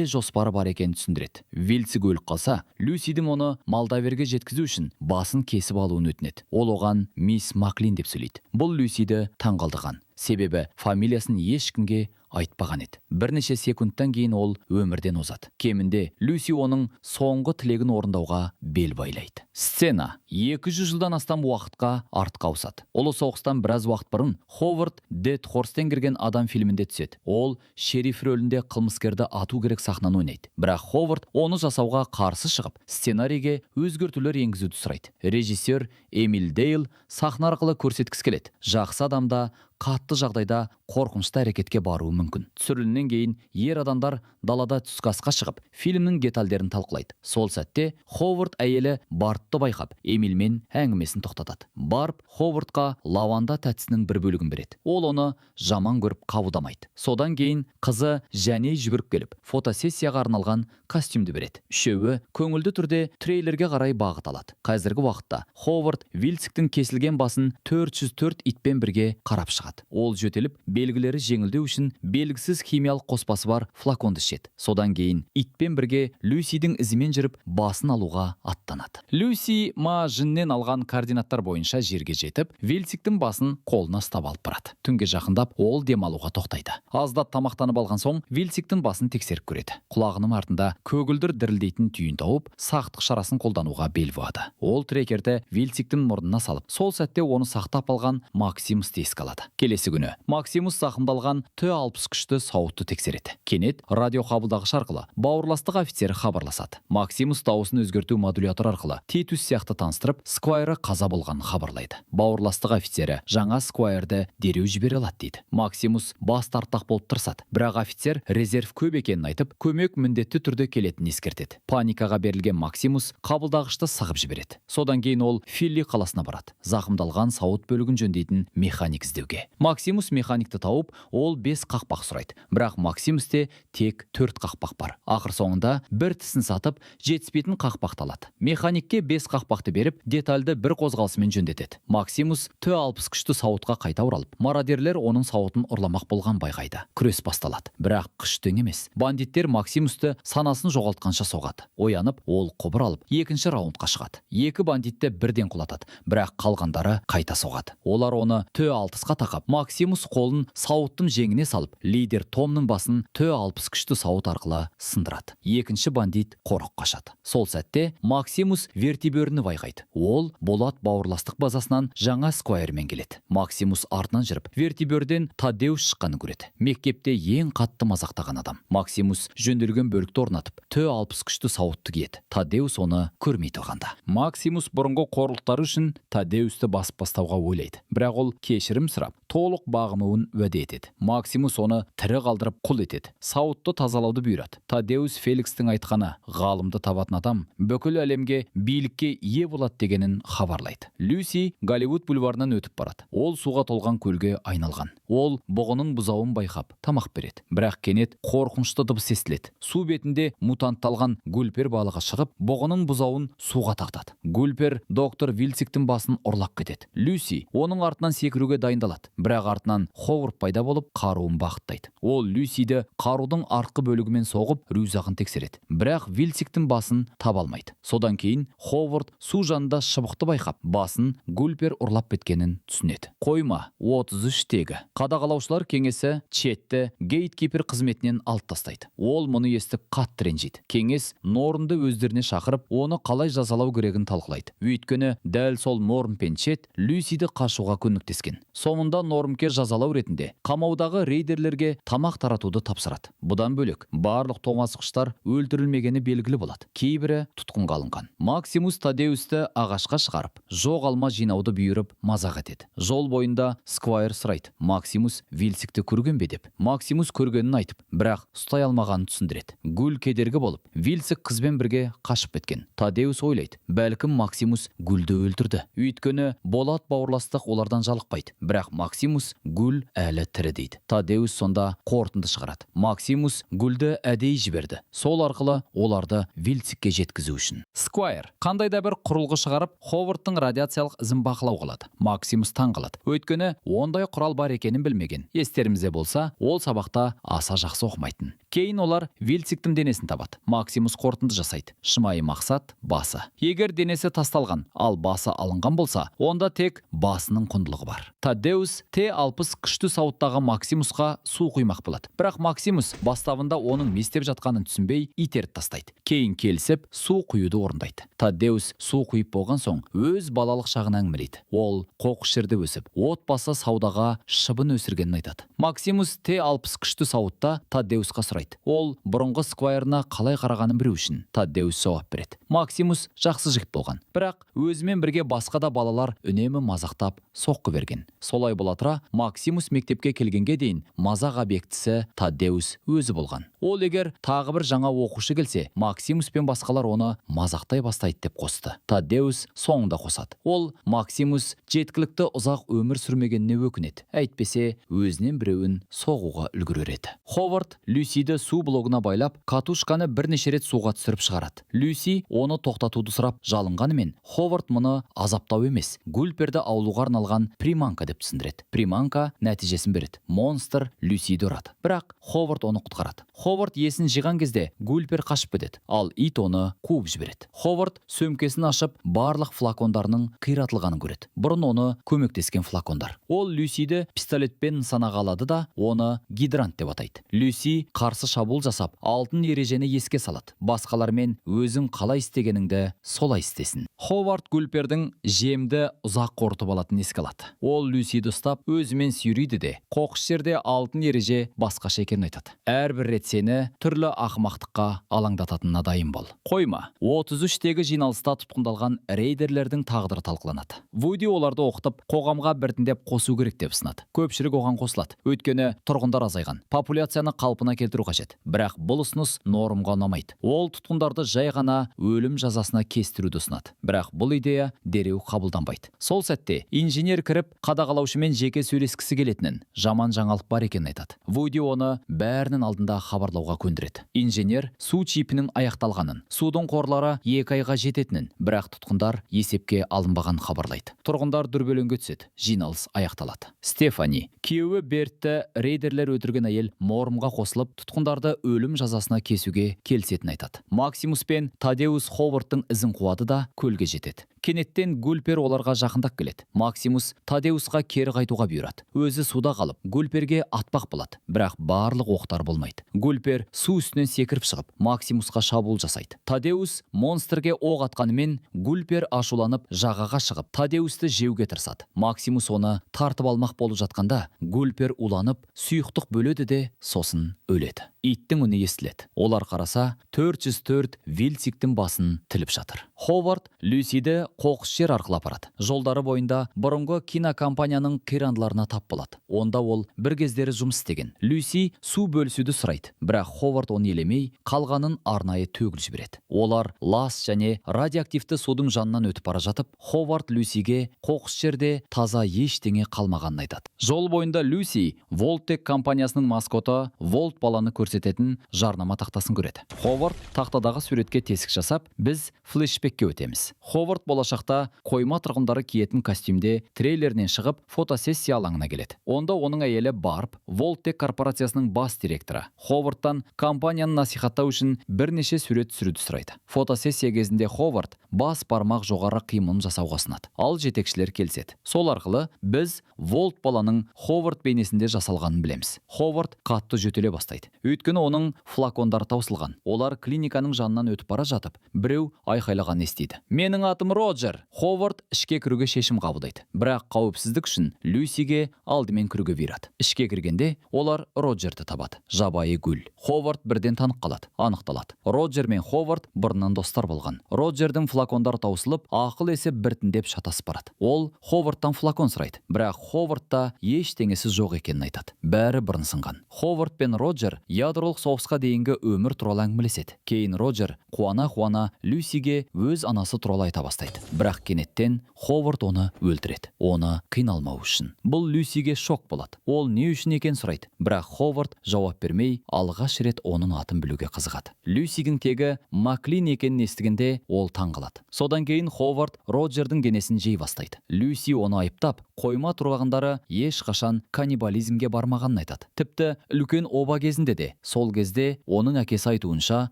жоспары бар екенін түсіндіреді. Вильцик өліп қалса, Люсидің оны Малдаверге жеткізу үшін басын кесіп алуын өтінеді. Ол оған мисс Маклин деп сөйлейді. Бұл Люсиді таңғалдырған. Себебі фамилиясын ешкімге айтпаған еді. Бірнеше секундтан кейін ол өмірден озады. Кемінде Люси оның соңғы тілегін орындауға бел байлайды. Сцена 200 жылдан астам уақытқа артқа ауысады. Ұлы соғыстан біраз уақыт бұрын Ховард Дед Хорстен кірген адам фильмінде түседі. Ол шериф рөлінде қылмыскерді ату керек сахнаны ойнайды. Бірақ Ховард оны жасауға қарсы шығып, сценарийге өзгертулер енгізуді сұрайды. Режиссер Эмиль Дейл сахна арқылы көрсеткісі келеді. Жақсы адамда қатты жағдайда қорқынышты әрекетке баруы мүмкін. Түсірілімнен кейін ер адамдар далада түскі асқа шығып, фильмнің детальдерін талқылайды. Сол сәтте Ховард әйелі Барт сауытты байқап, Эмильмен әңгімесін тоқтатады. Барып, Ховардқа лаванда тәттісінің бір бөлігін береді. Ол оны жаман көріп қабылдамайды. Содан кейін қызы және жүгіріп келіп, фотосессияға арналған костюмді береді. Үшеуі көңілді түрде трейлерге қарай бағыт алады. Қазіргі уақытта Ховард Вильсиктің кесілген басын 404 итпен бірге қарап шығады. Ол жөтеліп, белгілері жеңілдеу үшін белгісіз химиялық қоспасы бар флаконды ішеді. Содан кейін итпен бірге Люсидің ізімен жүріп, басын алуға аттанады. Люси жіннен алған координаттар бойынша жерге жетіп, Вильсиктің басын қолына ұстап алып барады. Түнге жақындап, ол демалуға тоқтайды. Аздап тамақтанып алған соң, Вильсиктің басын тексеріп көреді. Құлағының артында көгілдір дірілдейтін түйін тауып, сақтық шарасын қолдануға бел буады. Ол трекерді Вильсиктің мұрнына салып, сол сәтте оны сақтап алған Максимусты еске алады. Келесі күні Максимус зақымдалған Т-60 күшті сауытты тексереді. Кенет радио қабылдағыш арқылы бауырластық офицері хабарласады. Максимус дауысын өзгерту модулятор арқылы Титус сияқты таныстырып, Сквайры қаза болғанын хабарлайды. Бауырластық офицері жаңа Сквайрды дереу жібере алады дейді. Максимус бас тартақ болып тырысады. Бірақ офицер резерв көп екенін айтып, көмек міндетті түрде келетінін ескертеді. Паникаға берілген Максимус қабылдағышты сығып жібереді. Содан кейін ол Филли қаласына барады. Зақымдалған сауыт бөлігін жөндейтін механик іздеуге. Максимус механикті тауып, ол 5 қақпақ сұрайды. Бірақ Максимусте тек 4 қақпақ бар. Ақыр соңында бір тісін сатып, жетіспейтін қақпақты алады. Механикке 5 қақпақты беріп, детальды бір қозғалысымен жөндетеді. Максимус Т-60 күшті сауытқа қайта оралып, мародерлер оның сауытын ұрламақ болған байқайды. Күрес басталады. Бірақ күшті емес. Бандиттер Максимусты санасын жоғалтқанша соғады. Оянып, ол құбыр алып, екінші раундқа шығады. Екі бандитті бірден құлатады, бірақ қалғандары қайта соғады. Олар оны Т-60-қа тақап, Максимус қолын сауыттың жеңіне салып, лидер Томның басын Т-60 күшті сауыт арқылы сындырады. Екінші бандит қорық қашады. Сол сәтте Максимус вертиберіні байқайды. Ол болат бауырластық базасынан жаңа Сквайрмен келеді. Максимус артынан жүріп, вертиберден Тадеус шыққанын көреді. Мектепте ең қатты мазақтаған адам. Максимус жөнделген бөлікті орнатып, Т-60 күшті сауытты киеді. Тадеус оны көрмей тұрғанда. Максимус бұрынғы қорлықтары үшін Тадеусты басып бастауға ойлайды. Бірақ ол кешірім сұрап, толық бағынуын уәде етеді. Максимус оны тірі қалдырып құл етеді. Сауытты тазалауды бұйырады. Тадеус Феликстің айтқаны, ғалымды табатын адам бүкіл әлемге билікке ие болады дегенін хабарлайды. Люси Голливуд бульварынан өтіп барады. Ол суға толған көлге айналған. Ол бұғының бұзауын байқап, тамақ береді. Бірақ кенет қорқынышты дыбыс естіледі. Су бетінде мутантталған гүлпер балығы шығып, бұғының бұзауын суға тартады. Гүлпер доктор Вильсиктің басын ұрлап кетеді. Люси оның артынан секіруге дайындалады. Бірақ артынан Ховард пайда болып, қаруын бағыттайды. Ол Люсиді қарудың артқы бөлігімен соғып, рюкзагын тексереді. Бірақ Вильсиктің басын таба алмайды. Содан кейін Ховард су жанында шыбықты байқап, басын Гүлпер ұрлап кеткенін түсінеді. Қойма 33-тегі қадағалаушылар кеңесі Четті гейткипер қызметінен алып тастайды. Ол мұны естіп қатты ренжиді. Кеңес Нормды өздеріне шақырып, оны қалай жазалау керегін талқылайды. Өйткені дәл сол Норм пен Чет Люсиді қашуға көмектескен. Соңында Нормке жазалау ретінде қамаудағы рейдерлерге тамақ таратуды тапсырады. Бұдан бөлек барлық тоңазытқыштар өлтірілмегені белгілі болады. Кейбірі тұтқынға алынған. Максимус Тадеусты ағашқа шығарып, жоғалма жинауды бұйырып мазақ етеді. Жол бойында Сквайр сұрайды: Максимус Вильсикті көрген бе деп. Максимус көргенін айтып, бірақ ұстай алмағанын түсіндіреді. Гүл кедергі болып, Вильсик қызбен бірге қашып кеткен. Тадеус ойлайды, бәлкім Максимус Гүлді өлтірді. Өйткені болат бауырластық олардан жалықпайды. Бірақ Максимус Гүл әлі тірі дейді. Тадеус сонда қорытынды шығарады. Максимус Гүлді әдейі жіберді. Сол арқылы оларды Вильсикке жеткізу үшін. Сквайр қандай да бір құрылғы шығарып, Ховардтың радиациялық ізін бақылау қылады. Максимус таң қалады. Өйткені ондай құрал бар екенін білмеген. Естерімізде болса, ол сабақта аса жақсы оқымайтын. Кейін олар Вильсиктің денесін табады. Максимус қорытынды жасайды. Шымайы мақсат басы. Егер денесі тасталған, ал басы алынған болса, онда тек басының құндылығы бар. Тадеус Т-60 күшті сауыттағы Максимусқа су құймақ болады. Бірақ Максимус бастабында оның не істеп жатқанын түсінбей итеріп тастайды. Кейін келісіп су құюды орындайды. Тадеус су құйып болған соң өз балалық шағын әңгімелейді. Ол қоқыс жерде өсіп, отбасы саудаға шыбын калыбын өсіргенін айтады. Максимус Т-60 күшті сауытта Таддеусқа сұрайды. Ол бұрынғы сквайрына қалай қарағанын білу үшін. Таддеус жауап береді. Максимус жақсы жігіт болған, бірақ өзімен бірге басқа да балалар үнемі мазақтап соққы берген. Солай бола тұра, Максимус мектепке келгенге дейін мазақ объектісі Таддеус өзі болған. Ол егер тағы бір жаңа оқушы келсе, Максимус пен басқалар оны мазақтай бастайды деп қосты. Таддеус соңында қосады. Ол Максимус жеткілікті ұзақ өмір сүрмегеніне өкінеді. Әйтпесе, өзінен біреуін соғуға үлгерер еді. Ховард Люсиді су блогына байлап, катушканы бірнеше рет суға түсіріп шығарады. Люси оны тоқтатуды сұрап жалынғанымен, Ховард мұны азаптау емес, Гульперді аулуға арналған приманка деп түсіндіреді. Приманка нәтижесін береді. Монстр Люсиді ұрады. Бірақ Ховард оны құтқарады. Ховард есін жиған кезде Гульпер қашып кетеді, ал ит оны қуып жібереді. Ховард сөмкесін ашып, барлық флакондарының қиратылғанын көреді. Бұрын оны көмектескен флакондар. Ол Люсиді пистолетпен нысанаға алады да, оны гидрант деп атайды. Люси қарсы шабуыл жасап, алтын ережені еске салады. Басқалармен өзің қалай істегеніңді солай істесін. Ховард Гульпердің жемді ұзақ қорытып алатын еске алады. Ол Люсиді ұстап, өзімен сүйрейді де, қоқыс жерде алтын ереже басқаша екенін айтады. Әрбір рет сені түрлі ақымақтыққа алаңдататынына дайын бол. Қойма. 33-тегі жиналыста тұтқындалған рейдерлердің тағдыры талқыланады. Вуди оларды оқытып, қоғамға біртіндеп қосу керек деп ұсынады. Көпшілік оған қосылады. Өйткені тұрғындар азайған. Популяцияны қалпына келтіру қажет. Бірақ бұл ұсыныс нормға ұнамайды. Ол тұтқындарды жай ғана өлім жазасына кестіруді ұсынады. Бірақ бұл идея дереу қабылданбайды. Сол сәтте инженер кіріп, қадағалаушымен жеке сөйлескісі келетінін, жаман жаңалық бар екенін айтады. Вуди оны бәрінің алдында хабарлауға көндіреді. Инженер су чипінің аяқталғанын, судың қорлары 2 айға жететінін, бірақ тұтқындар есепке алынбаған хабарлайды. Тұрғындар дүрбелеңге түседі. Жиналыс аяқталады. Стефани, күйеуі Бертті рейдерлер өлтірген әйел мормға қосылып, тұтқындарды өлім жазасына кесуге келісетінін айтады. Максимус пен Таддеус Ховардтың ізін қуады да көлге жетеді. Кенеттен Гульпер оларға жақындап келеді. Максимус Таддеусқа кері қайтуға бұйырады. Өзі суда қалып, Гульперге атпақ болады, бірақ барлық оқтар болмайды. Гульпер су үстінен секіріп шығып, Максимусқа шабуыл жасайды. Таддеус монстрге оқ атқанымен, Гульпер ашуланып жағаға шығып, Таддеусты жеуге тырысады. Максимус оны тартып алмақ болып жатқанда, Гульпер уланып, сұйықтық бөледі де сосын өледі. Иттің үні естіледі. Олар қараса, 404 Вильсиктің басын тіліп жатыр. Ховард Люсиді қоқыс жер арқылы апарады. Жолдары бойында бұрынғы кинокомпанияның қирандыларына тап болады. Онда ол бір кездері жұмыс істеген. Люси су бөлісуді сұрайды, бірақ Ховард оны елемей, қалғанын арнайы төгіліп жібереді. Олар лас және радиоактивті судың жанынан өтіп бара жатып, Ховард Люсиге қоқыс жерде таза ештеңе қалмағанын айтады. Жол бойында Люси Волтек компаниясының маскоты Волт баланы көрсететін жарнама тақтасын көреді. Ховард тақтадағы суретке тесік жасап, біз флешбекке өтеміз. Ховард болашақта қойма тұрғындары киетін костюмде трейлерінен шығып, фотосессия алаңына келеді. Онда оның әйелі Барб, Волтек корпорациясының бас директоры. Ховардтан компанияны насихаттау үшін бірнеше сурет түсіруді сұрайды. Фотосессия кезінде Ховард бас бармақ жоғары қимылын жасауға ұсынады. Ал жетекшілер келіседі. Сол арқылы біз Волт баланың Ховард бейнесінде жасалғанын білеміз. Ховард қатты жөтеле бастайды. Өйткені оның флакондары таусылған. Олар клиниканың жанынан өтіп бара жатып, біреу айқайлаған естиді. Менің атым Роджер. Ховард ішке кіруге шешім қабылдайды. Бірақ қауіпсіздік үшін Люсиге алдымен кіруге бұйырады. Ішке кіргенде олар Роджерді табады. Жабайы гүл. Ховард бірден танып қалады, анықталады. Роджер мен Ховард бұрыннан достар болған. Роджердің флакондары таусылып, ақыл есі біртіндеп шатасып барады. Ол Ховардтан флакон сұрайды, бірақ Ховардта ештеңесі жоқ екенін айтады. Бәрі бұрын сынған. Ховард пен Роджер ядролық соғысқа дейінгі өмір туралы әңгімелеседі. Кейін Роджер қуана-қуана Люсиге өз анасы туралы айта бастайды. Бірақ кенеттен Ховард оны өлтіреді. Оны қиналмау үшін. Бұл Люсиге шок болады. Ол не үшін екен сұрайды. Бірақ Ховард жауап бермей, алғаш рет оның атын білуге қызығады. Люсидің тегі Маклин екенін естігенде ол таң қалады. Содан кейін Ховард Роджердің денесін жей бастайды. Люси оны айыптап, қойма тұрғындары ешқашан каннибализмге бармағанын айтады. Тіпті үлкен оба кезінде де, сол кезде оның әкесі айтуынша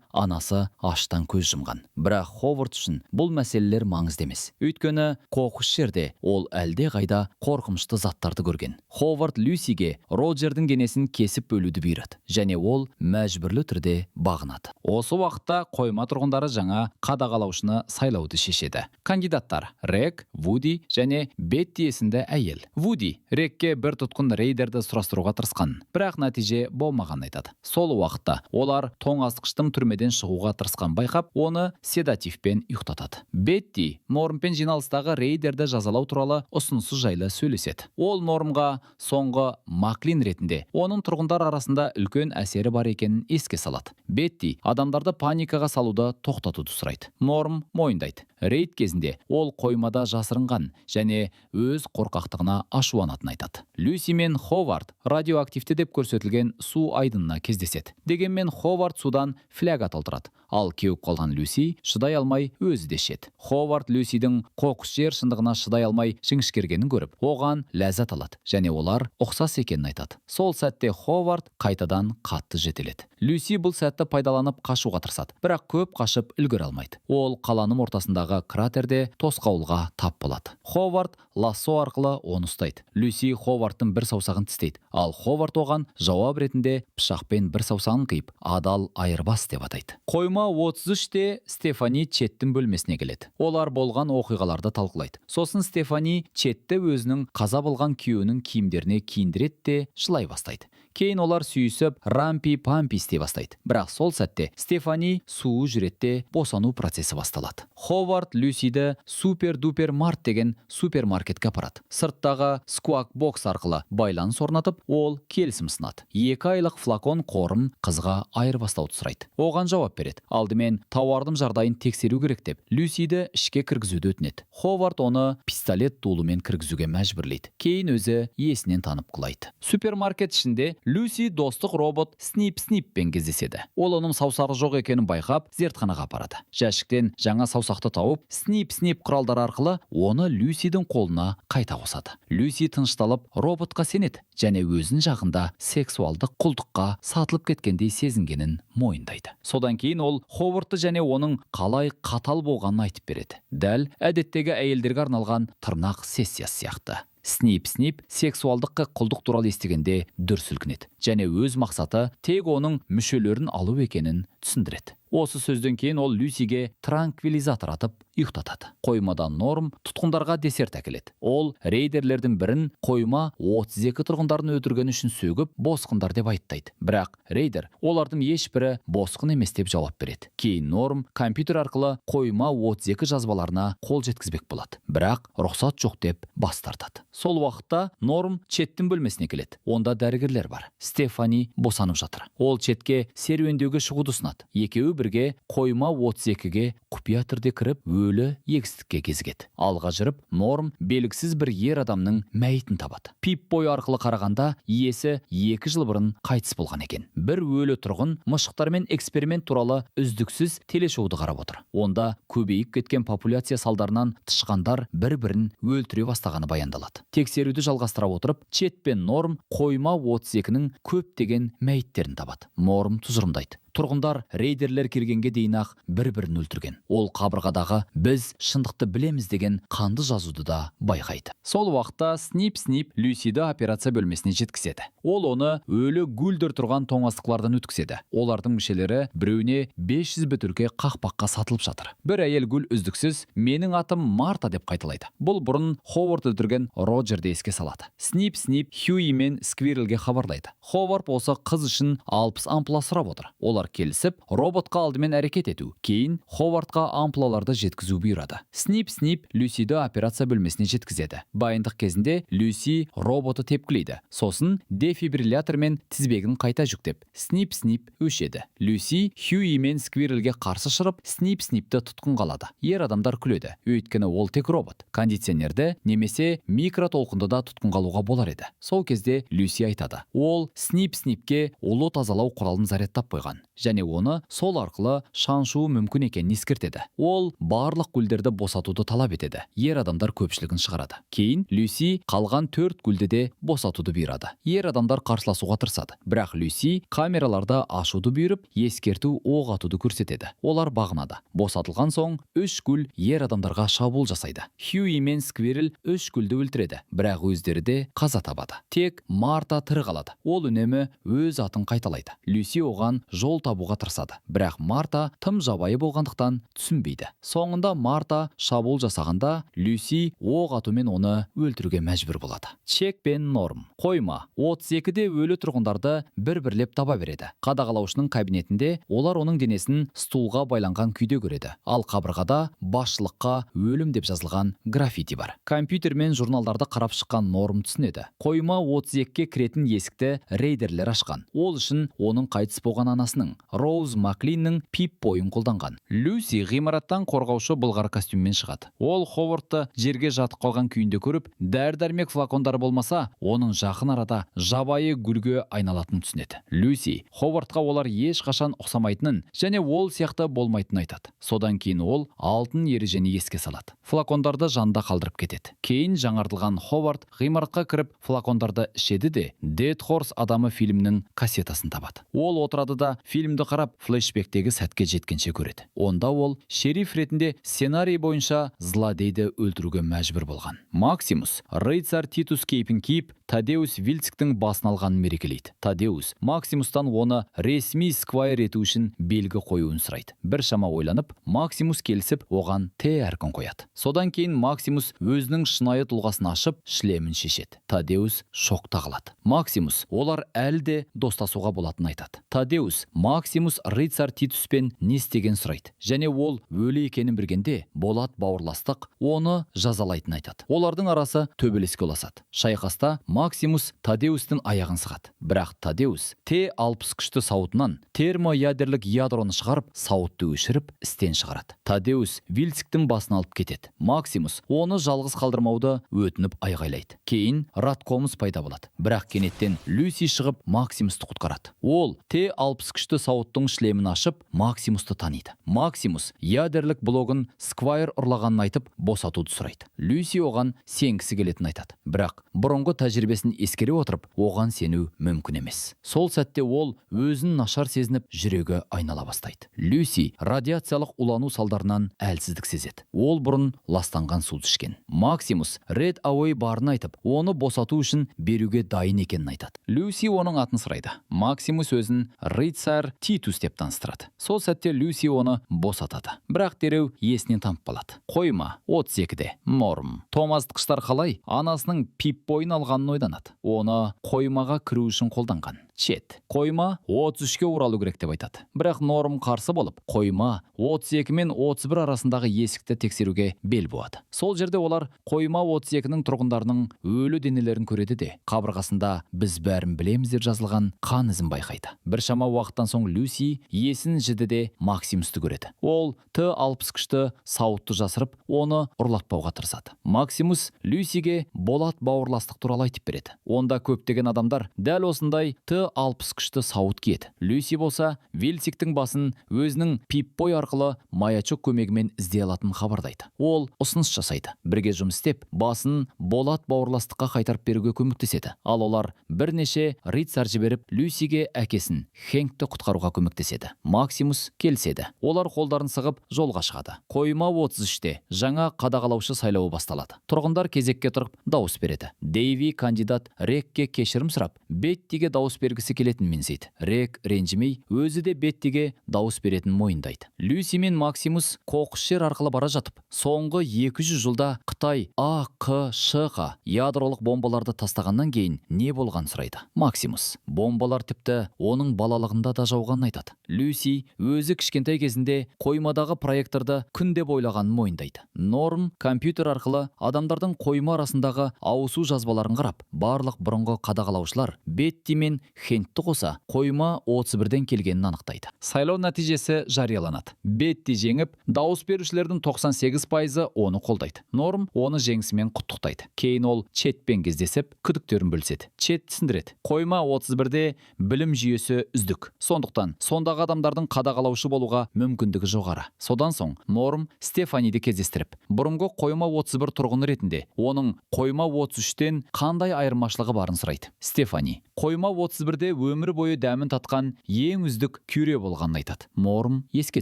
анасы аштан көз жұмған. Бірақ Ховард үшін бұл мәселе мәселелер маңызды емес. Өйткені қоқыс жерде ол әлде қайда қорқынышты заттарды көрген. Ховард Люсиге Роджердің денесін кесіп бөлуді бұйырады, және ол мәжбүрлі түрде бағынады. Осы уақытта қойма тұрғындары жаңа қадағалаушыны сайлауды шешеді. Кандидаттар Рек, Вуди және Бетти есімді әйел. Вуди Рекке бір тұтқын рейдерді сұрастыруға тырысқан, бірақ нәтиже болмағанын айтады. Сол уақытта олар тоңазытқыштың түрмеден шығуға тырысқан байқап, оны седативпен ұйықтатады. Бетти Нормпен жиналыстағы рейдерді жазалау туралы ұсынысы жайлы сөйлеседі. Ол Нормға соңғы Маклин ретінде оның тұрғындар арасында үлкен әсері бар екенін еске салады. Бетти адамдарды паникаға салуды тоқтатуды сұрайды. Норм мойындайды. Рейд кезінде ол қоймада жасырынған және өз қорқақтығына ашуланатынын айтады. Люси мен Ховард радиоактивті деп көрсетілген су айдынына кездеседі. Дегенмен Ховард судан фляга толтырады. Ал кеуіп қалған Люси шыдай алмай өзі де ішеді. Ховард Люсидің қоқыс жер шындығына шыдай алмай жіңішкергенін көріп, оған ләззат алады және олар ұқсас екенін айтады. Сол сәтте Ховард қайтадан қатты жетеледі. Люси бұл сәтті пайдаланып қашуға тырысады, бірақ көп қашып үлгере алмайды. Ол қаланың ортасындағы кратерде тосқауылға тап болады. Ховард лассо арқылы оны ұстайды. Люси Ховардтың бір саусағын тістейді, ал Ховард оған жауап ретінде пышақпен бір саусағын қиып, адал айырбас деп атайды. Қойма 33-те Стефани Четтің бөлмесіне келеді. Олар болған оқиғаларды талқылайды. Сосын Стефани Четті өзінің қаза болған күйеуінің киімдеріне киіндіреді де жылай бастайды. Кейін олар сүйісіп, рампи-пампи істей бастайды. Бірақ сол сәтте Стефани суы жүретте босану процесі басталады. Ховард Люсиді Супер-дупер март деген супермаркетке апарады. Сырттағы сквак бокс арқылы байланыс орнатып, ол келісім сынады. 2 айлық флакон қорым қызға айырбастауды сұрайды. Оған жауап береді. Алдымен тауардың жағдайын тексеру керек деп, Люсиді ішке кіргізуді өтінеді. Ховард оны пистолет дулымен кіргізуге мәжбүрлейді. Кейін өзі есінен танып құлайды. Супермаркет ішінде Люси достық робот Снип-Сниппен кездеседі. Ол оның саусағы жоқ екенін байқап, зертханаға апарады. Жәшіктен жаңа саусақты тауып, Снип-Снип құралдары арқылы оны Люсидің қолына қайта қосады. Люси тынышталып, роботқа сенеді және өзін жақында сексуалдық құлдыққа сатылып кеткендей сезінгенін мойындайды. Содан кейін ол Ховардты және оның қалай қатал болғанын айтып береді. Дәл әдеттегі әйелдерге арналған тырнақ сессиясы сияқты. Снип-Снип сексуалдыққа құлдық туралы естігенде дүр сілкінеді және өз мақсаты тек оның мүшелерін алу екенін түсіндіреді. Осы сөзден кейін ол Люсиге транквилизатор атып ұйықтатады. Қоймадан Норм тұтқындарға десерт әкеледі. Ол рейдерлердің бірін қойма 32 тұрғындарын өлтіргені үшін сөгіп, босқындар деп айыптайды. Бірақ рейдер олардың ешбірі босқын емес деп жауап береді. Кейін Норм компьютер арқылы қойма 32 жазбаларына қол жеткізбек болады. Бірақ рұқсат жоқ деп бас тартады. Сол уақытта Норм Четтің бөлмесіне келеді. Онда дәрігерлер бар. Стефани босанып жатыр. Ол Четке серуендеуге шығуды ұсынады. Екеуі бірге қойма 32-ге құпия түрде кіріп, өлі егістікке кезігеді. Алға жүріп, Норм белгісіз бір ер адамның мәйітін табады. Пип-бой арқылы қарағанда, иесі 2 жыл бұрын қайтыс болған екен. Бір өлі тұрғын мысықтармен эксперимент туралы үздіксіз телешоуды қарап отыр. Онда көбейіп кеткен популяция салдарынан тышқандар бір-бірін өлтіре бастағаны баяндалады. Тексеруді жалғастыра отырып, Чет пен Норм қойма 32-нің көптеген мәйіттерін табады. Норм тұжырымдайды. Тұрғындар рейдерлер келгенге дейін-ақ бір-бірін өлтірген. Ол қабырғадағы біз шындықты білеміз деген қанды жазуды да байқайды. Сол уақытта Снип-Снип Люсиді операция бөлмесіне жеткізеді. Ол оны өлі гүлдер тұрған тоңазтықлардан өткізеді. Олардың мүшелері біреуіне 500 бөтелке қақпаққа сатылып жатыр. Бір әйел гүл үздіксіз «Менің атым Марта» деп қайталайды. Бұл бұрын Ховард өлтірген Роджерді еске салады. Снип-Снип Хьюи мен Сквиррелге хабарлайды. Ховард осы қыз үшін 60 ампула сұрап отыр. Олар келісіп, роботқа алдымен әрекет ету, кейін Ховардқа ампулаларды жеткізу бұйырады. Снип-Снип Люсиді операция бөлмесіне жеткізеді. Байындық кезінде Люси роботы тепкілейді. Сосын дефибриллятормен тізбегін қайта жүктеп, Снип-Снип өшеді. Люси Хьюи мен Сквиррелге қарсы шығып, Снип-Снипті тұтқынға алады. Ер адамдар күледі, өйткені ол тек робот. Кондиционерді немесе микротолқынды да тұтқынға алуға болар еді. Сол кезде Люси айтады. Ол Снип-Снипке улы тазалау құралын зарядтап қойған. және оны сол арқылы шаншуы мүмкін екенін ескертеді. Ол барлық гүлдерді босатуды талап етеді. Ер адамдар көпшілігін шығарады. Кейін Люси қалған 4 гүлді де босатуды бұйырады. Ер адамдар қарсыласуға тырысады. Бірақ Люси камераларда ашуды бұйырып, ескерту оқ атуды көрсетеді. Олар бағынады. Босатылған соң 3 гүл ер адамдарға шабуыл жасайды. Хьюи мен Сквирл 3 гүлді өлтіреді, бірақ өздері де қаза табады. Тек Марта тірі қалады. Ол үнемі өз атын қайталайды. Люси оған жол табуға тырысады, бірақ Марта тым жабайы болғандықтан түсінбейді. Соңында Марта шабуыл жасағанда Люси оқ атумен оны өлтіруге мәжбүр болады. Чек пен Норм. Қойма 32-де өлі тұрғындарды бір-бірлеп таба береді. Қадағалаушының кабинетінде олар оның денесін стулға байланған күйде көреді. Ал қабырғада басшылыққа өлім деп жазылған граффити бар. Компьютер мен журналдарды қарап шыққан Норм түсінеді. Қойма 32-ке кіретін есікті рейдерлер ашқан. Ол үшін оның қайтыс болған анасының, Роуз Маклиннің пип-бойын қолданған. Люси ғимараттан қорғаушы былғары костюммен шығады. Ол Ховардты жерге жатып қалған күйінде көріп, дәрі-дәрмек флакондары болмаса, оның жақын арада жабайы гүлге айналатынын түсінеді. Люси Ховардқа олар ешқашан ұқсамайтынын және ол сияқты болмайтынын айтады. Содан кейін ол алтын ережені еске салады. Флакондарды жанында қалдырып кетеді. Кейін жаңартылған Ховард ғимаратқа кіріп флакондарды ішеді де Dead Horse адамы фильмнің кассетасын табады. Ол отырады да фильмді қарап флешбектегі сәтке жеткенше көреді. Онда ол шериф ретінде сценарий бойынша злодейді өлтіруге мәжбүр болған. Максимус рыцарь Титус кейпін киіп Тадеус Вильцктің басын алғанын мерекелейді. Тадеус Максимустан оны ресми сквайр ету үшін белгі қоюын сұрайды. Біршама ойланып, Максимус келісіп, оған Т әркін қояды. Содан кейін Максимус өзінің шынайы тұлғасын ашып, шлемін шешеді. Тадеус шокта қалады. Максимус олар әлі де достасуға болатынын айтады. Тадеус Максимус рыцарь Титуспен не істеген сұрайды. Және ол өлі екенін білгенде болат бауырластық оны жазалайтынын айтады. Олардың арасы төбелеске ұласады. Шайқаста Максимус Тадеустың аяғын сығады. Бірақ Тадеус Т-60 күшті сауытынан термоядерлік ядроны шығарып, сауытты өшіріп, істен шығарады. Тадеус Вильцктің басын алып кетеді. Максимус оны жалғыз қалдырмауды өтініп айғайлайды. Кейін Раткомус пайда болады. Бірақ кенеттен Люси шығып Максимусты құтқарады. Ол Т-60 күшті сауыттың шлемін ашып, Максимусты таниды. Максимус ядерлік блогын Сквайр ұрлағанын айтып, босатуды сұрайды. Люси оған сенгісі келетінін айтады. Бірақ бұрынғы тәжірибесін ескере отырып, оған сену мүмкін емес. Сол сәтте ол өзін нашар сезініп, жүрегі айнала бастайды. Люси радиациялық улану салдарынан әлсіздік сезеді. Ол бұрын ластанған суды ішкен. Максимус Red Away барын айтып, оны босату үшін беруге дайын екенін айтады. Люси оның атын сұрайды. Максимус өзін рыцарь Титус деп таныстырады. Сол сәтте Люси оны босатады. Бірақ дереу есінен танып қалады. Қойма 32-де Норм. Томастықштар қалай анасының пип-бойын алғанын ойданады. Оны қоймаға кіру үшін қолданған. Чет. Қойма 33-ке оралу керек деп айтады. Бірақ Норм қарсы болып, қойма 32 мен 31 арасындағы есікті тексеруге бел буады. Сол жерде олар қойма 32-нің тұрғындарының өлі денелерін көреді де, қабырғасында біз бәрін білеміз деп жазылған қан ізін байқайды. Біршама уақыттан соң Люси есін жіді де Максимусты көреді. Ол Т-60 күшті сауытты жасырып, оны ұрлатпауға тырысады. Максимус Люсиге болат бауырластық туралы айтып береді. Онда көптеген адамдар дәл осындай Т-60 күшті сауыт киеді. Люси болса, Вильцктің басын өзінің пип-бой арқылы маячок көмегімен іздей алатынын хабарлайды. Ол ұсыныс жасайды. Бірге жұмыс істеп, басын болат бауырластыққа қайтарып беруге көмектеседі. Ал олар бірнеше рыцарь жіберіп, Люсиге әкесін Хэнкті құтқаруға көмектеседі. Максимус келіседі. Олар қолдарын сығып жолға шығады. Қойма 33-те жаңа қадағалаушы сайлауы басталады. Тұрғындар кезекке тұрып дауыс береді. Дэйви кандидат Рекке кешірім сұрап, Беттиге дауыс бергісі келетін менсейді. Рек ренжімей, өзі де Беттиге дауыс беретін мойындайды. Люси мен Максимус қоқыс жер арқылы бара жатып, соңғы 200 жылда Қытай АКШ-ға ядролық бомбаларды тастағаннан кейін не болған сұрайды. Максимус бомбалар тіпті оның балалығында да жауғанын айтады. Люси өзі кішкентай кезінде қоймадағы проекторды күнде ойлағанын мойындайды. Норм компьютер арқылы адамдардың қойма арасындағы ауысу жазбаларын қарап, барлық бұрынғы қадағалаушылар Бетти мен Хентті қоса қойма 31-ден келгенін анықтайды. Сайлау нәтижесі жарияланады. Бетти жеңіп, дауыс берушілердің 98% оны қолдайды. Норм оны жеңісімен құттықтайды. Кейін ол Четпен кездесіп, күдіктерін бөліседі. Чет түсіндіреді: қойма 31-де білім жүйесі үздік. Сондықтан сондағы адамдардың қадағалаушы болуға мүмкіндігі жоғары. Содан соң Норм Стефаниді кездестіріп, бұрынғы қойма 31 тұрғыны ретінде оның қойма 33-тен қандай айырмашылығы барын сұрайды. Стефани қойма 31-де өмір бойы дәмін татқан ең үздік кюре болғанын айтады. Норм еске